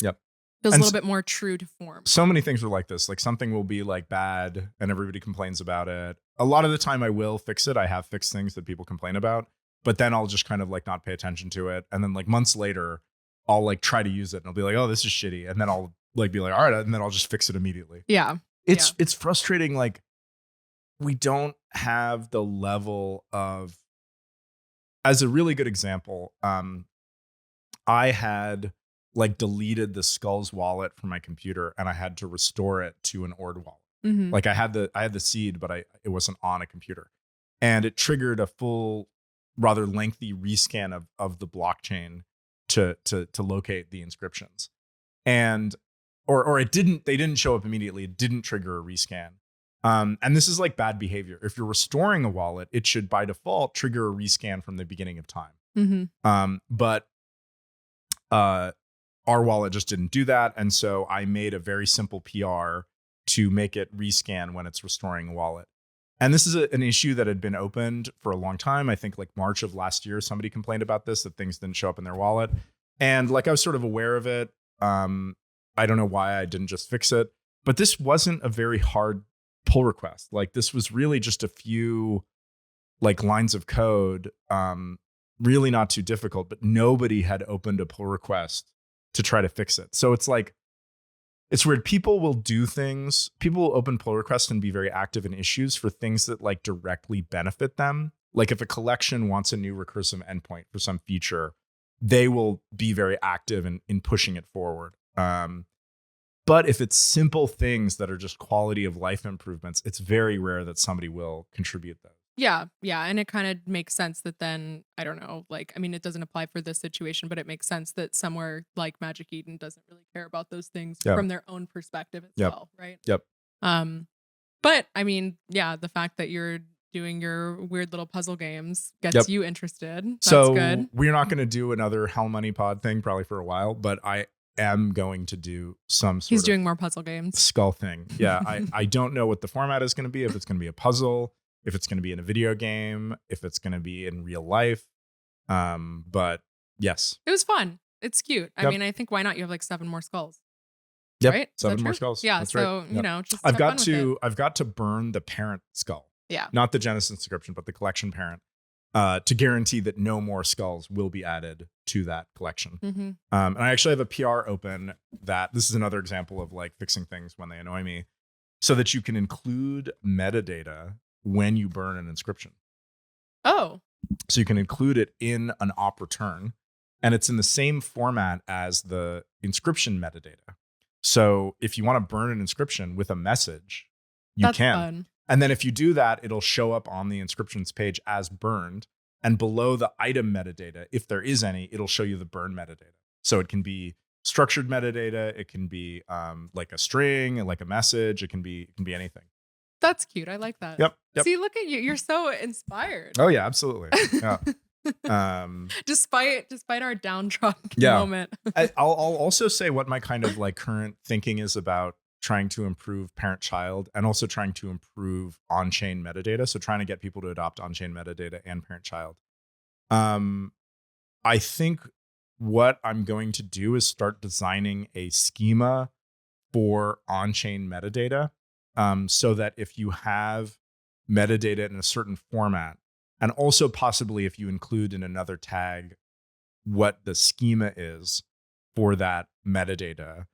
Feels a little bit more true to form. So many things are like this. Like something will be like bad and everybody complains about it. A lot of the time I will fix it. I have fixed things that people complain about, but then I'll just kind of like not pay attention to it. And then like months later, I'll like try to use it and I'll be like, oh, this is shitty. And then I'll like be like, all right. And then I'll just fix it immediately. Yeah. It's frustrating. Like we don't have the level of, as a really good example, I had like deleted the Skulls wallet from my computer and I had to restore it to an Ord wallet. Mm-hmm. Like I had the seed, but it wasn't on a computer, and it triggered a full, rather lengthy rescan of the blockchain to locate the inscriptions, and or they didn't show up immediately. It didn't trigger a rescan. And this is like bad behavior. If you're restoring a wallet, it should by default trigger a rescan from the beginning of time. Mm-hmm. But our wallet just didn't do that. And so I made a very simple PR to make it rescan when it's restoring a wallet. And this is an issue that had been opened for a long time. I think like March of last year, somebody complained about this, that things didn't show up in their wallet. And like I was sort of aware of it. I don't know why I didn't just fix it, but this wasn't a very hard pull request. Like this was really just a few like lines of code, really not too difficult, but nobody had opened a pull request to try to fix it. So it's like, it's weird. People will do things. People will open pull requests and be very active in issues for things that like directly benefit them. Like if a collection wants a new recursive endpoint for some feature, they will be very active in pushing it forward. But if it's simple things that are just quality of life improvements, it's very rare that somebody will contribute those. Yeah. And it kind of makes sense that then, I don't know, like, I mean, it doesn't apply for this situation, but it makes sense that somewhere like Magic Eden doesn't really care about those things from their own perspective as well, right? But I mean, the fact that you're doing your weird little puzzle games gets you interested. That's good. We're not going to do another Hell Money Pod thing probably for a while, but I am going to do some sort He's doing more puzzle games. Skull thing. Yeah. I don't know what the format is going to be, if it's going to be a puzzle, if it's going to be in a video game, if it's going to be in real life. But yes. It was fun. It's cute. I mean, I think why not? You have like 7 more skulls. Yep. Right? 7 more skulls. Yeah. That's so, right. you know, just I've got to burn the parent skull. Yeah. Not the Genesis inscription, but the collection parent, to guarantee that no more skulls will be added to that collection. Mm-hmm. And I actually have a PR open that this is another example of like fixing things when they annoy me, so that you can include metadata when you burn an inscription. Oh. So you can include it in an op return, and it's in the same format as the inscription metadata. So if you want to burn an inscription with a message, you can. Fun. And then if you do that, it'll show up on the inscriptions page as burned. And below the item metadata, if there is any, it'll show you the burn metadata. So it can be structured metadata. It can be like a string, like a message. It can be anything. That's cute. I like that. Yep. See, look at you. You're so inspired. Oh yeah, absolutely. Yeah. Despite our downtrodden moment. I'll also say what my kind of like current thinking is about trying to improve parent-child and also trying to improve on-chain metadata. So trying to get people to adopt on-chain metadata and parent-child. I think what I'm going to do is start designing a schema for on-chain metadata, so that if you have metadata in a certain format, and also possibly if you include in another tag what the schema is for that metadata,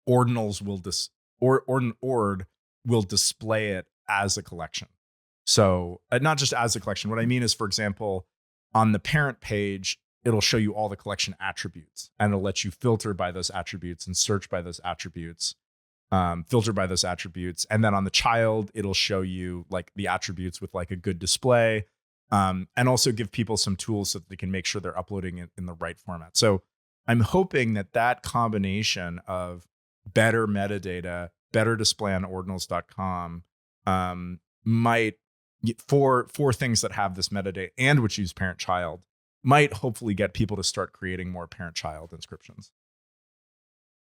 Ordinals will Ord will display it as a collection. So not just as a collection. What I mean is, for example, on the parent page, it'll show you all the collection attributes, and it'll let you filter by those attributes and search by those attributes, filter by those attributes. And then on the child, it'll show you like the attributes with like a good display, and also give people some tools so that they can make sure they're uploading it in the right format. So I'm hoping that combination of better metadata, better display on ordinals.com, might, for things that have this metadata and which use parent-child, might hopefully get people to start creating more parent-child inscriptions.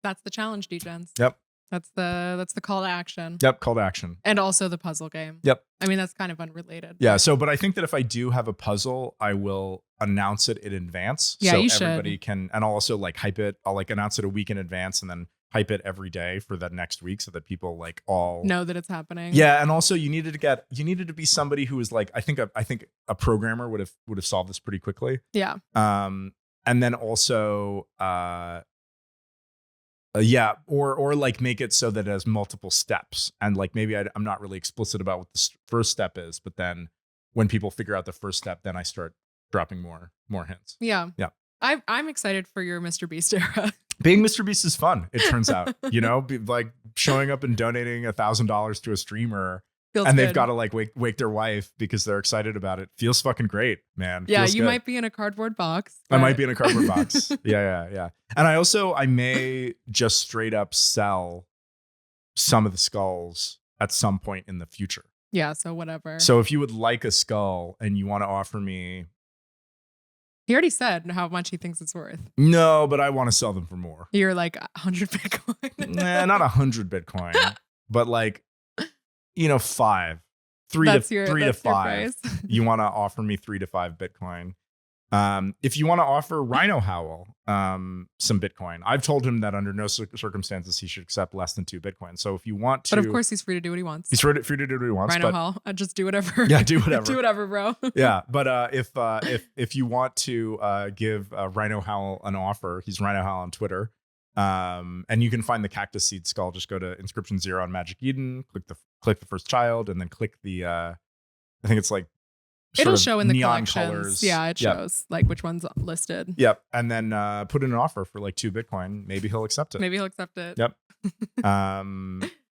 That's the challenge, Degens. Yep. That's the call to action. Yep, call to action. And also the puzzle game. Yep. I mean, that's kind of unrelated. Yeah, but I think that if I do have a puzzle, I will announce it in advance. Yeah, so you everybody should. can, and I'll also like hype it. I'll like announce it a week in advance and then hype it every day for the next week so that people like all know that it's happening. Yeah, and also you needed to be somebody who was like, I think a programmer would have solved this pretty quickly. Yeah. And then also or like make it so that it has multiple steps, and like maybe I'm not really explicit about what the first step is, but then when people figure out the first step, then I start dropping more hints. Yeah. Yeah. I'm excited for your Mr. Beast era. Being Mr. Beast is fun, it turns out. Like showing up and donating $1,000 to a streamer, Feels and good. they've got to like wake their wife because they're excited about it. Feels fucking great, man. Yeah, Feels you good. might be in a cardboard box. I might be in a cardboard box. Yeah. And I may just straight up sell some of the skulls at some point in the future. Yeah, so whatever. So if you would like a skull and you want to offer me, he already said how much he thinks it's worth. no, but I want to sell them for more. You're like 100 Bitcoin. Nah, not 100 Bitcoin, but like, 5, 3 That's to your 3 to 5. price. You want to offer me 3 to 5 Bitcoin. If you want to offer Rhino Howl some Bitcoin, I've told him that under no circumstances he should accept less than 2 Bitcoin. So if you want to, but of course he's free to do what he wants. he's free to do what he wants. Rhino but, Hall, just do whatever. Yeah, do whatever. Do whatever, bro. Yeah, but if you want to give Rhino Howl an offer, he's Rhino Howl on Twitter. And you can find the cactus seed skull. Just go to Inscription 0 on Magic Eden, click the first child, and then click the I think it's like it'll show in the neon collections. colors. Yeah, it shows like which one's listed. Yep. And then put in an offer for like 2 Bitcoin. Maybe he'll accept it. Maybe he'll accept it. Yep.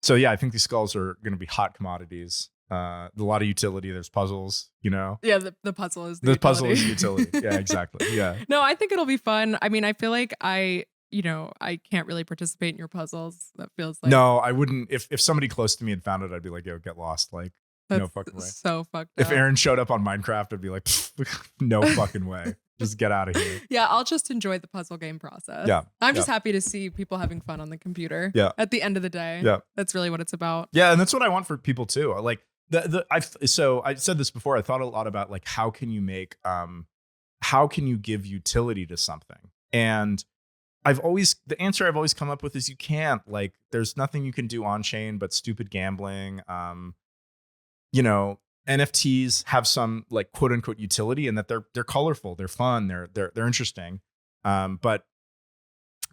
So yeah, I think these skulls are going to be hot commodities. A lot of utility. There's puzzles, Yeah, the puzzle is the puzzle is utility. Yeah, exactly. Yeah. No, I think it'll be fun. I mean, I feel like I can't really participate in your puzzles. That feels like No, I wouldn't. If somebody close to me had found it, I'd be like, yo, get lost. Like, that's no fucking way. So fucked up. If Aaron showed up on Minecraft, I'd be like, no fucking way. Just get out of here. Yeah, I'll just enjoy the puzzle game process. Yeah. I'm just happy to see people having fun on the computer. Yeah. At the end of the day. Yeah. That's really what it's about. Yeah, and that's what I want for people too. Like I said this before. I thought a lot about like how can you give utility to something? And the answer I've always come up with is you can't. Like there's nothing you can do on chain but stupid gambling. NFTs have some like quote unquote utility in that they're colorful, they're fun, they're interesting. But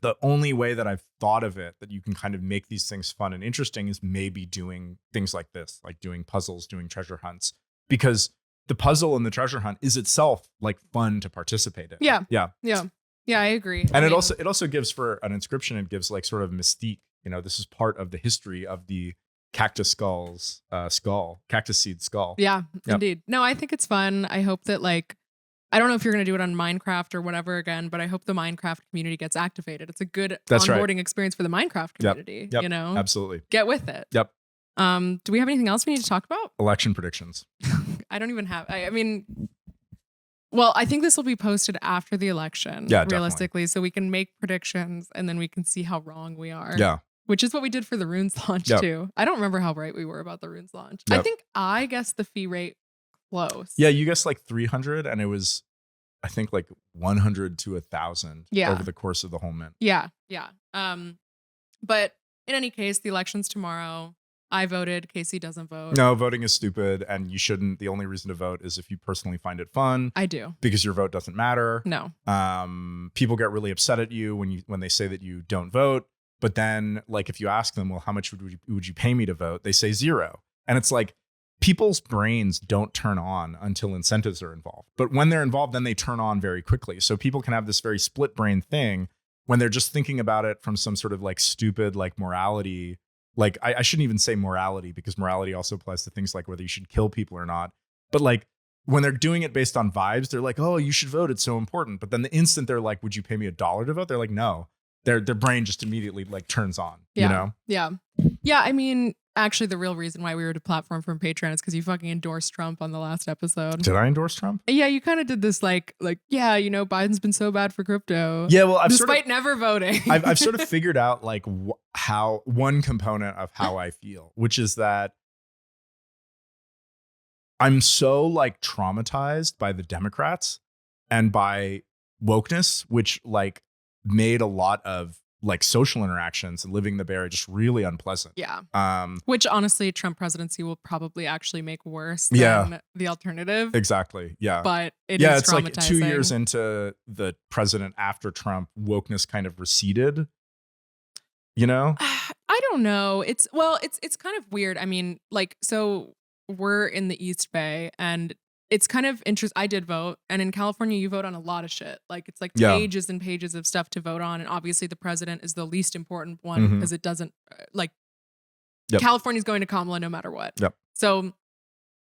the only way that I've thought of it that you can kind of make these things fun and interesting is maybe doing things like this, like doing puzzles, doing treasure hunts, because the puzzle and the treasure hunt is itself like fun to participate in. Yeah. Yeah. Yeah. Yeah, I agree. And it also gives, for an inscription, it gives like sort of mystique. This is part of the history of the cactus seed skull. Yeah, indeed. No, I think it's fun. I hope that I don't know if you're going to do it on Minecraft or whatever again, but I hope the Minecraft community gets activated. It's a good onboarding experience for the Minecraft community. Yep. Absolutely. Get with it. Yep. Do we have anything else we need to talk about? Election predictions. I don't even have. I mean, well, I think this will be posted after the election. Yeah, realistically, definitely. so we can make predictions and then we can see how wrong we are. Yeah. Which is what we did for the Runes launch too. I don't remember how right we were about the Runes launch. Yep. I think I guessed the fee rate close. Yeah, you guessed like 300, and it was, I think, like 100 to 1,000 over the course of the whole mint. Yeah. But in any case, the election's tomorrow. I voted. Casey doesn't vote. No, voting is stupid, and you shouldn't. The only reason to vote is if you personally find it fun. I do. Because your vote doesn't matter. No. People get really upset at you when they say that you don't vote. But then, like, if you ask them, well, how much would you pay me to vote? They say 0. And it's like, people's brains don't turn on until incentives are involved. But when they're involved, then they turn on very quickly. So people can have this very split brain thing when they're just thinking about it from some sort of like stupid, like morality. Like, I shouldn't even say morality, because morality also applies to things like whether you should kill people or not. But like, when they're doing it based on vibes, they're like, oh, you should vote. It's so important. But then the instant they're like, would you pay me $1 to vote? They're like, no. Their brain just immediately like turns on, yeah. you know? Yeah. Yeah. I mean, actually, the real reason why we were deplatformed from Patreon is because you fucking endorsed Trump on the last episode. Did I endorse Trump? Yeah, you kind of did this like, yeah, you know, Biden's been so bad for crypto. Yeah, well, despite never voting. I've sort of figured out like how one component of how I feel, which is that I'm so like traumatized by the Democrats and by wokeness, which like made a lot of like social interactions and living in the Bay Area just really unpleasant. Yeah. Which honestly, Trump presidency will probably actually make worse than the alternative. Exactly. Yeah. But it's like 2 years into the president after Trump, wokeness kind of receded. You know? I don't know. It's kind of weird. I mean, like, so we're in the East Bay, and it's kind of interesting. I did vote, and in California, you vote on a lot of shit. Like, it's like pages and pages of stuff to vote on, and obviously the president is the least important one because it doesn't California's going to Kamala no matter what. Yep. So,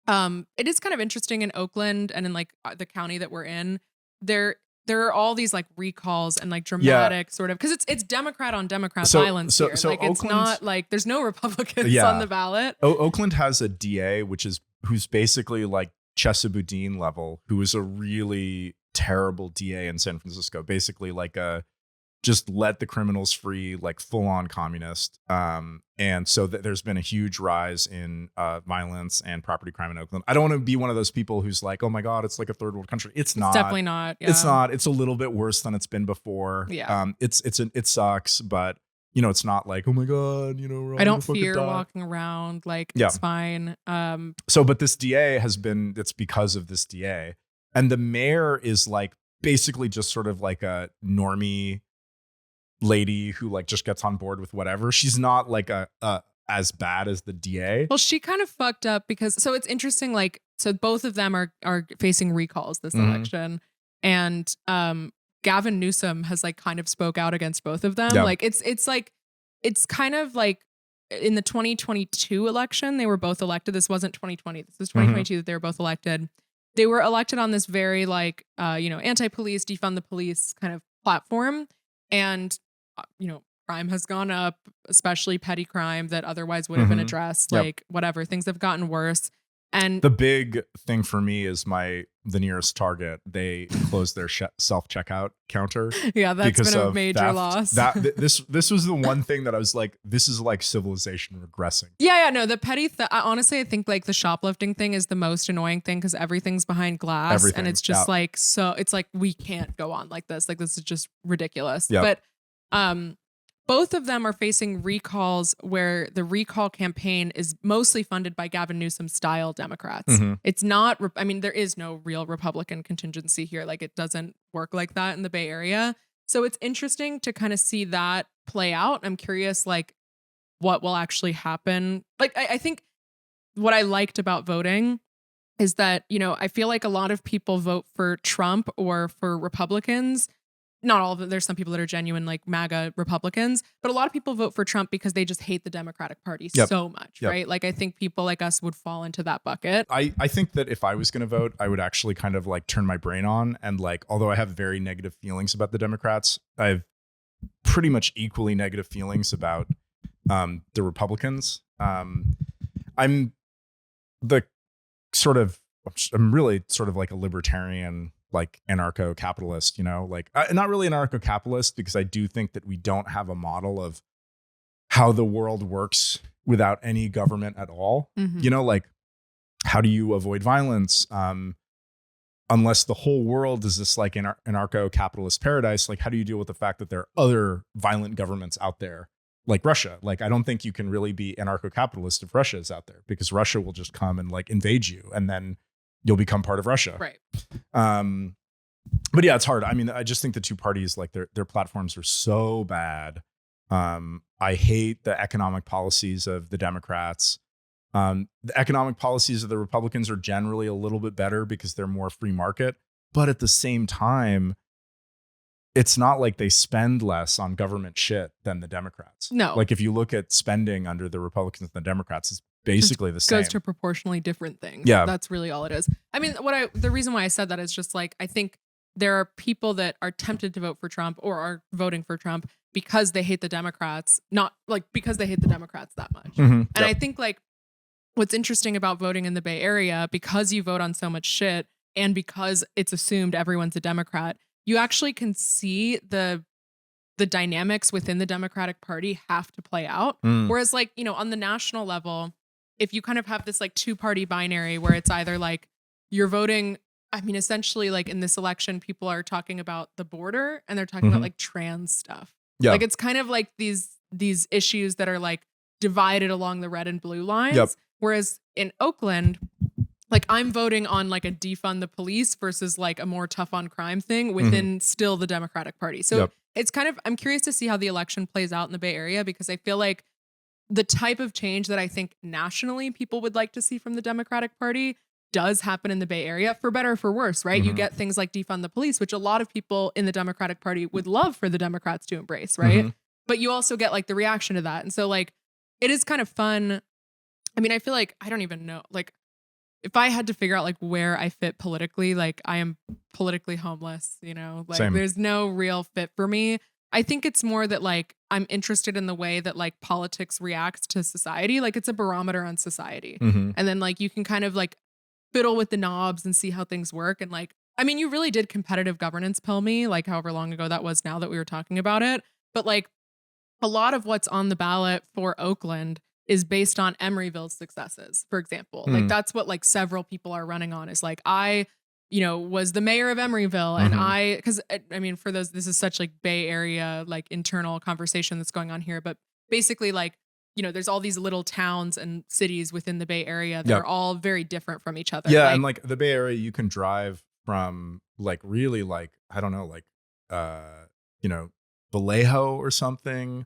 it is kind of interesting in Oakland and in like the county that we're in. There are all these like recalls and like dramatic sort of, because it's Democrat on Democrat violence here. So like, it's not like there's no Republicans on the ballot. Oakland has a DA who's basically like Chesa Boudin level, who was a really terrible DA in San Francisco, basically like just let the criminals free, like full on communist. And so there's been a huge rise in violence and property crime in Oakland. I don't want to be one of those people who's like, oh my God, it's like a third world country. It's not. It's definitely not. Yeah. It's not. It's a little bit worse than it's been before. Yeah. It sucks, but you know, it's not like, oh my God, you know, I don't fear walking around. Like, it's fine. But this DA it's because of this DA. And the mayor is like basically just sort of like a normie lady who like just gets on board with whatever. She's not like as bad as the DA. Well, she kind of fucked up because, so it's interesting, like, so both of them are facing recalls this election. And Gavin Newsom has like kind of spoke out against both of them. Like, it's like, it's kind of like in the 2022 election, they were both elected. This wasn't 2020. This is 2022 that they were both elected. They were elected on this very like, anti-police, defund the police kind of platform. And, crime has gone up, especially petty crime that otherwise would have been addressed. Like, whatever, things have gotten worse. And the big thing for me is the nearest Target. They closed their self-checkout counter. Yeah, that's been a major loss. This was the one thing that I was like, this is like civilization regressing. Yeah, no, the petty honestly, I think like the shoplifting thing is the most annoying thing because everything's behind glass. And it's just like, so it's like, we can't go on like this. Like, this is just ridiculous. But both of them are facing recalls where the recall campaign is mostly funded by Gavin Newsom style Democrats. It's not, there is no real Republican contingency here. Like, it doesn't work like that in the Bay Area. So it's interesting to kind of see that play out. I'm curious, like, what will actually happen. Like, I think what I liked about voting is that, I feel like a lot of people vote for Trump or for Republicans. Not all of them. There's some people that are genuine like MAGA Republicans, but a lot of people vote for Trump because they just hate the Democratic Party so much, right? Like, I think people like us would fall into that bucket. I think that if I was going to vote, I would actually kind of like turn my brain on and like, although I have very negative feelings about the Democrats, I have pretty much equally negative feelings about the Republicans. I'm really sort of like a libertarian, like anarcho-capitalist, like not really anarcho-capitalist, because I do think that we don't have a model of how the world works without any government at all. Like, how do you avoid violence unless the whole world is this like anarcho-capitalist paradise? Like, how do you deal with the fact that there are other violent governments out there like Russia. Like, I don't think you can really be anarcho-capitalist if Russia is out there, because Russia will just come and like invade you, and then you'll become part of Russia. Right. But yeah, it's hard. I mean, I just think the two parties, like their platforms are so bad. I hate the economic policies of the Democrats. The economic policies of the Republicans are generally a little bit better because they're more free market. But at the same time, it's not like they spend less on government shit than the Democrats. No. Like, if you look at spending under the Republicans and the Democrats, it's basically the same. Goes to proportionally different things. Yeah. That's really all it is. I mean, the reason why I said that is just like, I think there are people that are tempted to vote for Trump or are voting for Trump because they hate the Democrats, not like because they hate the Democrats that much. And I think like what's interesting about voting in the Bay Area, because you vote on so much shit and because it's assumed everyone's a Democrat, you actually can see the dynamics within the Democratic Party have to play out. Whereas like, you know, on the national level, if you kind of have this like two-party binary where it's either like you're voting, I mean, essentially like in this election, people are talking about the border and they're talking about like trans stuff. Yeah. Like it's kind of like these issues that are like divided along the red and blue lines. Whereas in Oakland, like I'm voting on like a defund the police versus like a more tough on crime thing within still the Democratic Party. So it's kind of, I'm curious to see how the election plays out in the Bay Area, because I feel like the type of change that I think nationally people would like to see from the Democratic Party does happen in the Bay Area, for better or for worse, right? You get things like defund the police, which a lot of people in the Democratic Party would love for the Democrats to embrace, right? But you also get like the reaction to that. And so like, it is kind of fun. I mean, I feel like, I don't even know, like if I had to figure out like where I fit politically, like I am politically homeless, you know, like Same. There's no real fit for me. I think it's more that like I'm interested in the way that like politics reacts to society. Like it's a barometer on society. And then like you can kind of like fiddle with the knobs and see how things work. And like, I mean, you really did competitive governance pill me, like however long ago that was now that we were talking about it. But like a lot of what's on the ballot for Oakland is based on Emeryville's successes, for example. Like that's what like several people are running on, is like, I, you know, was the mayor of Emeryville and because I mean, for those, this is such like Bay Area, like internal conversation that's going on here, but basically like, you know, there's all these little towns and cities within the Bay Area that are all very different from each other. Yeah. Like, and like the Bay Area, you can drive from like really like, I don't know, like, you know, Vallejo or something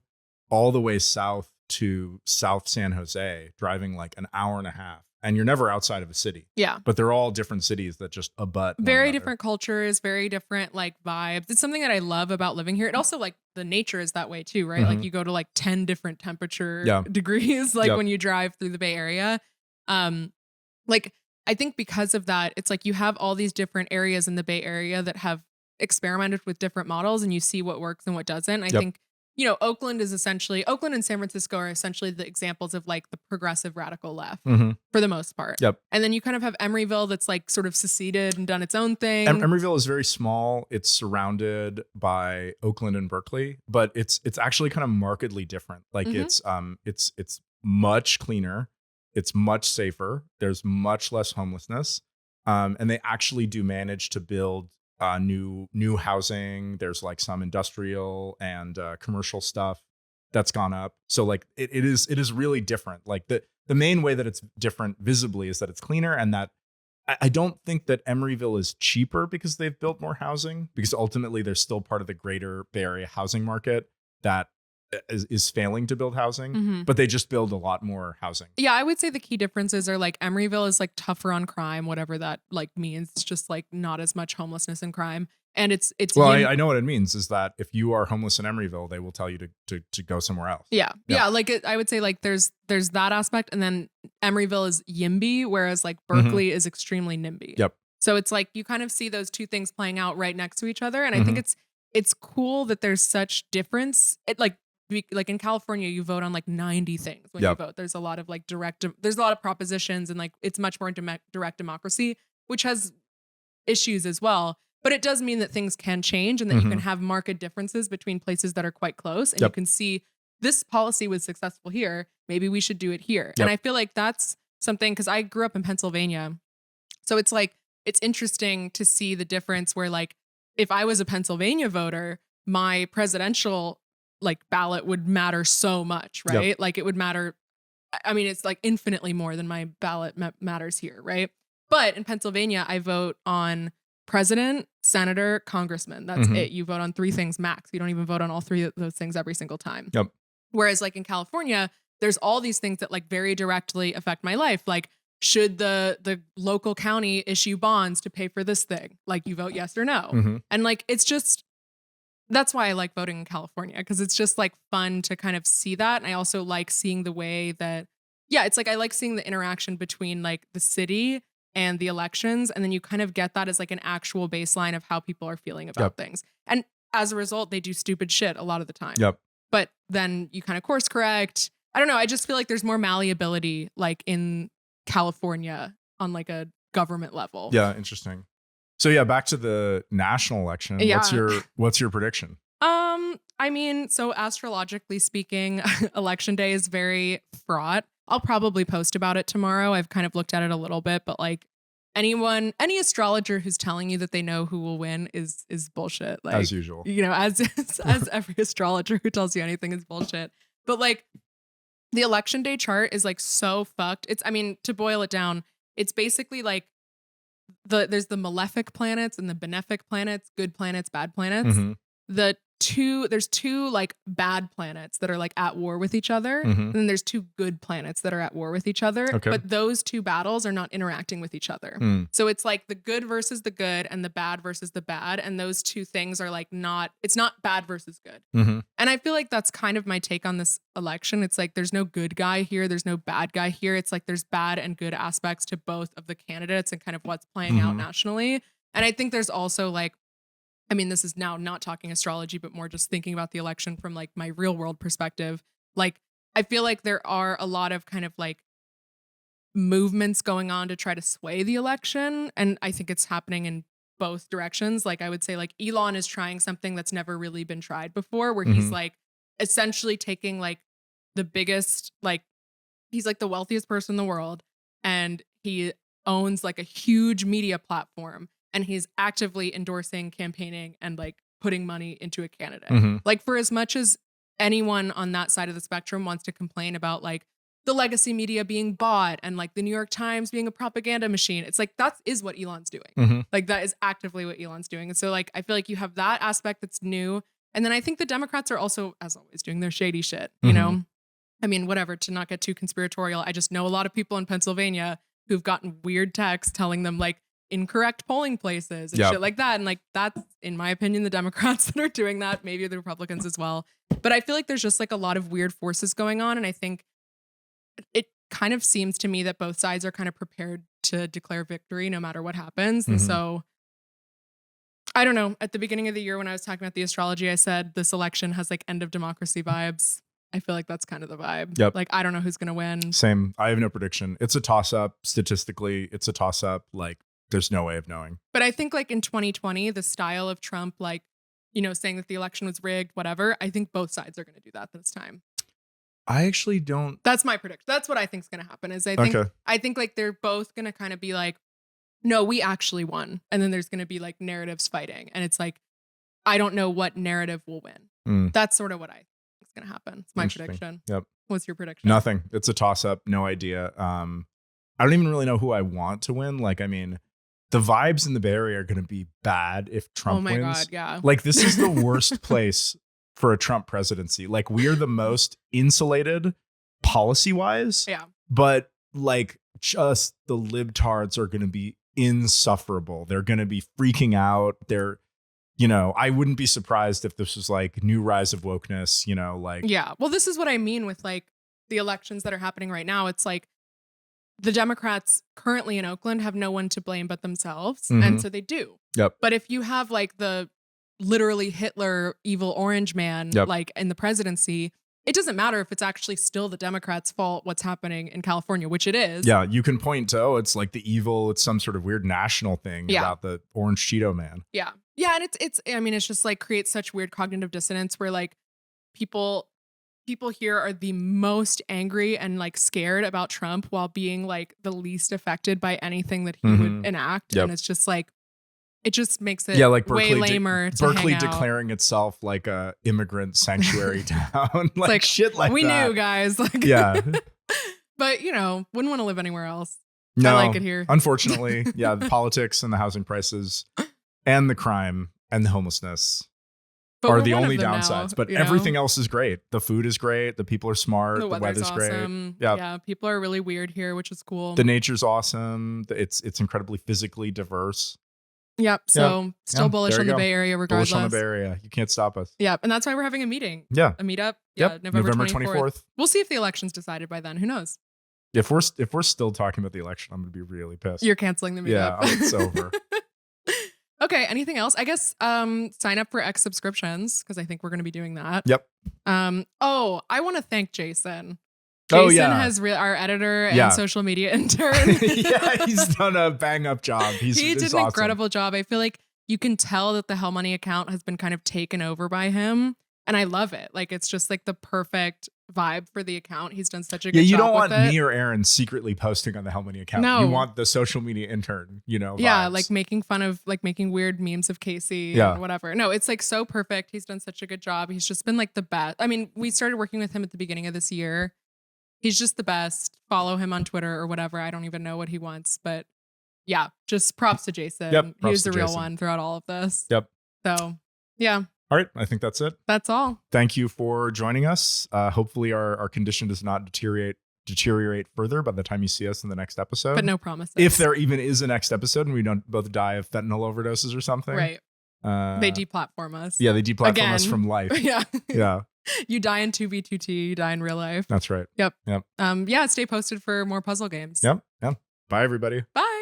all the way south to South San Jose, driving like an hour and a half, and you're never outside of a city. Yeah. But they're all different cities that just abut. Very different cultures, very different like vibes. It's something that I love about living here. It also like the nature is that way too, right? Like you go to like 10 different temperature degrees, like when you drive through the Bay Area. Like I think because of that, it's like you have all these different areas in the Bay Area that have experimented with different models, and you see what works and what doesn't. I think, you know, Oakland and San Francisco are essentially the examples of like the progressive radical left for the most part. And then you kind of have Emeryville that's like sort of seceded and done its own thing. Emeryville is very small. It's surrounded by Oakland and Berkeley, but it's actually kind of markedly different. Like it's much cleaner. It's much safer. There's much less homelessness. And they actually do manage to build new housing. There's like some industrial and commercial stuff that's gone up. So like it is really different. Like the main way that it's different visibly is that it's cleaner, and that I don't think that Emeryville is cheaper because they've built more housing, because ultimately they're still part of the greater Bay Area housing market that is failing to build housing, but they just build a lot more housing. Yeah, I would say the key differences are like Emeryville is like tougher on crime, whatever that like means. It's just like not as much homelessness and crime. And it's well, I know what it means is that if you are homeless in Emeryville, they will tell you to go somewhere else. Yeah. Like I would say like there's that aspect, and then Emeryville is YIMBY, whereas like Berkeley is extremely NIMBY. So it's like you kind of see those two things playing out right next to each other, and I think it's cool that there's such difference. It like in California, you vote on like 90 things when you vote. There's a lot of like there's a lot of propositions, and like it's much more direct democracy, which has issues as well. But it does mean that things can change, and that you can have marked differences between places that are quite close. And you can see this policy was successful here. Maybe we should do it here. And I feel like that's something, because I grew up in Pennsylvania. So it's like, it's interesting to see the difference where like, if I was a Pennsylvania voter, my presidential like ballot would matter so much, right? Yep. Like it would matter. I mean, it's like infinitely more than my ballot matters here, right? But in Pennsylvania, I vote on president, senator, congressman. That's it. You vote on 3 things max. You don't even vote on all 3 of those things every single time. Yep. Whereas like in California, there's all these things that like very directly affect my life. Like, should the local county issue bonds to pay for this thing? Like, you vote yes or no. And like, it's just, that's why I like voting in California, because it's just like fun to kind of see that. And I also like seeing the way that, it's like I like seeing the interaction between like the city and the elections. And then you kind of get that as like an actual baseline of how people are feeling about things. And as a result, they do stupid shit a lot of the time. But then you kind of course correct. I don't know. I just feel like there's more malleability like in California on like a government level. Yeah, interesting. So yeah, back to the national election. Yeah. What's your prediction? I mean, so astrologically speaking, election day is very fraught. I'll probably post about it tomorrow. I've kind of looked at it a little bit, but like any astrologer who's telling you that they know who will win is bullshit. Like, as usual, you know, as every astrologer who tells you anything is bullshit. But like the election day chart is like so fucked. I mean, to boil it down, it's basically like there's the malefic planets and the benefic planets, good planets, bad planets. There's 2 like bad planets that are like at war with each other. And then there's 2 good planets that are at war with each other. Okay. But those 2 battles are not interacting with each other. So it's like the good versus the good and the bad versus the bad. And those 2 things are like it's not bad versus good. And I feel like that's kind of my take on this election. It's like there's no good guy here. There's no bad guy here. It's like there's bad and good aspects to both of the candidates and kind of what's playing out nationally. And I think there's also like, I mean, this is now not talking astrology, but more just thinking about the election from like my real world perspective. Like, I feel like there are a lot of kind of like movements going on to try to sway the election. And I think it's happening in both directions. Like, I would say like Elon is trying something that's never really been tried before, where he's like essentially taking like the biggest, like he's like the wealthiest person in the world. And he owns like a huge media platform. And he's actively endorsing, campaigning, and like putting money into a candidate. Like, for as much as anyone on that side of the spectrum wants to complain about like the legacy media being bought and like the New York Times being a propaganda machine, it's like that is what Elon's doing. Like, that is actively what Elon's doing. And so like I feel like you have that aspect that's new. And then I think the Democrats are also, as always, doing their shady shit. You know, I mean, whatever, to not get too conspiratorial. I just know a lot of people in Pennsylvania who've gotten weird texts telling them like incorrect polling places and shit like that. And like, that's, in my opinion, the Democrats that are doing that, maybe the Republicans as well. But I feel like there's just like a lot of weird forces going on. And I think it kind of seems to me that both sides are kind of prepared to declare victory no matter what happens. And so I don't know, at the beginning of the year when I was talking about the astrology, I said this election has like end of democracy vibes. I feel like that's kind of the vibe. Like, I don't know who's going to win. Same. I have no prediction. It's a toss up. Statistically, it's a toss up. Like, there's no way of knowing. But I think like in 2020, the style of Trump, like, you know, saying that the election was rigged, whatever, I think both sides are going to do that this time. I actually don't. That's my prediction. That's what I think is going to happen. Is I think like they're both going to kind of be like, no, we actually won. And then there's going to be like narratives fighting. And it's like, I don't know what narrative will win. That's sort of what I think is going to happen. It's my prediction. What's your prediction? Nothing. It's a toss up. No idea. I don't even really know who I want to win. Like, I mean, the vibes in the Bay Area are going to be bad if Trump wins. Oh my God, yeah. Like, this is the worst place for a Trump presidency. Like, we are the most insulated policy-wise. Yeah. But, like, just the libtards are going to be insufferable. They're going to be freaking out. They're, you know, I wouldn't be surprised if this was, like, new rise of wokeness, you know, like. Yeah. Well, this is what I mean with, like, the elections that are happening right now. It's like, the Democrats currently in Oakland have no one to blame but themselves. And so they do. But if you have like the literally Hitler evil orange man, like in the presidency, it doesn't matter if it's actually still the Democrats' fault what's happening in California, which it is. Yeah, you can point to, it's like the evil, it's some sort of weird national thing about the orange Cheeto man. Yeah. Yeah. And it's, I mean, it's just like creates such weird cognitive dissonance where like people here are the most angry and like scared about Trump while being like the least affected by anything that he would enact. And it's just like, it just makes it like way lamer to Berkeley hang out. declaring itself like a immigrant sanctuary town. like shit like we that. We knew, guys. Like, yeah. But, wouldn't want to live anywhere else. No, I like it here. Unfortunately, the politics and the housing prices and the crime and the homelessness are the only downsides. But everything else is great. The food is great. The people are smart. The weather's awesome. Great. Yeah, people are really weird here, which is cool. The nature's awesome. It's incredibly physically diverse. Yep. So still bullish on the Bay Area regardless. Bullish on the Bay Area. You can't stop us. Yep. And that's why we're having a meeting. Yeah. A meetup. Yeah. Yep. November 24th. We'll see if the election's decided by then. Who knows? If we're still talking about the election, I'm going to be really pissed. You're canceling the meetup. Yeah, it's over. Okay. Anything else? I guess sign up for X subscriptions because I think we're going to be doing that. Yep. Oh, I want to thank Jason. Jason has our editor and social media intern. Yeah, he's done a bang up job. He did an incredible job. I feel like you can tell that the Hell Money account has been kind of taken over by him. And I love it. Like, it's just like the perfect vibe for the account. He's done such a good job. You don't want me or Aaron secretly posting on the Hell Money account. No. You want the social media intern, vibes. Yeah, like making fun of, like making weird memes of Casey and whatever. No, it's like so perfect. He's done such a good job. He's just been like the best. I mean, we started working with him at the beginning of this year. He's just the best. Follow him on Twitter or whatever. I don't even know what he wants, but yeah, just props to Jason. Yep, he was the real one throughout all of this. Yep. So, yeah. All right. I think that's it. That's all. Thank you for joining us. Hopefully our condition does not deteriorate further by the time you see us in the next episode. But no promises. If there even is a next episode and we don't both die of fentanyl overdoses or something. Right. They deplatform us. Yeah, they deplatform us from life. Yeah. Yeah. You die in 2v2t, you die in real life. That's right. Yep. Yep. Yeah, stay posted for more puzzle games. Yep. Yeah. Bye, everybody. Bye.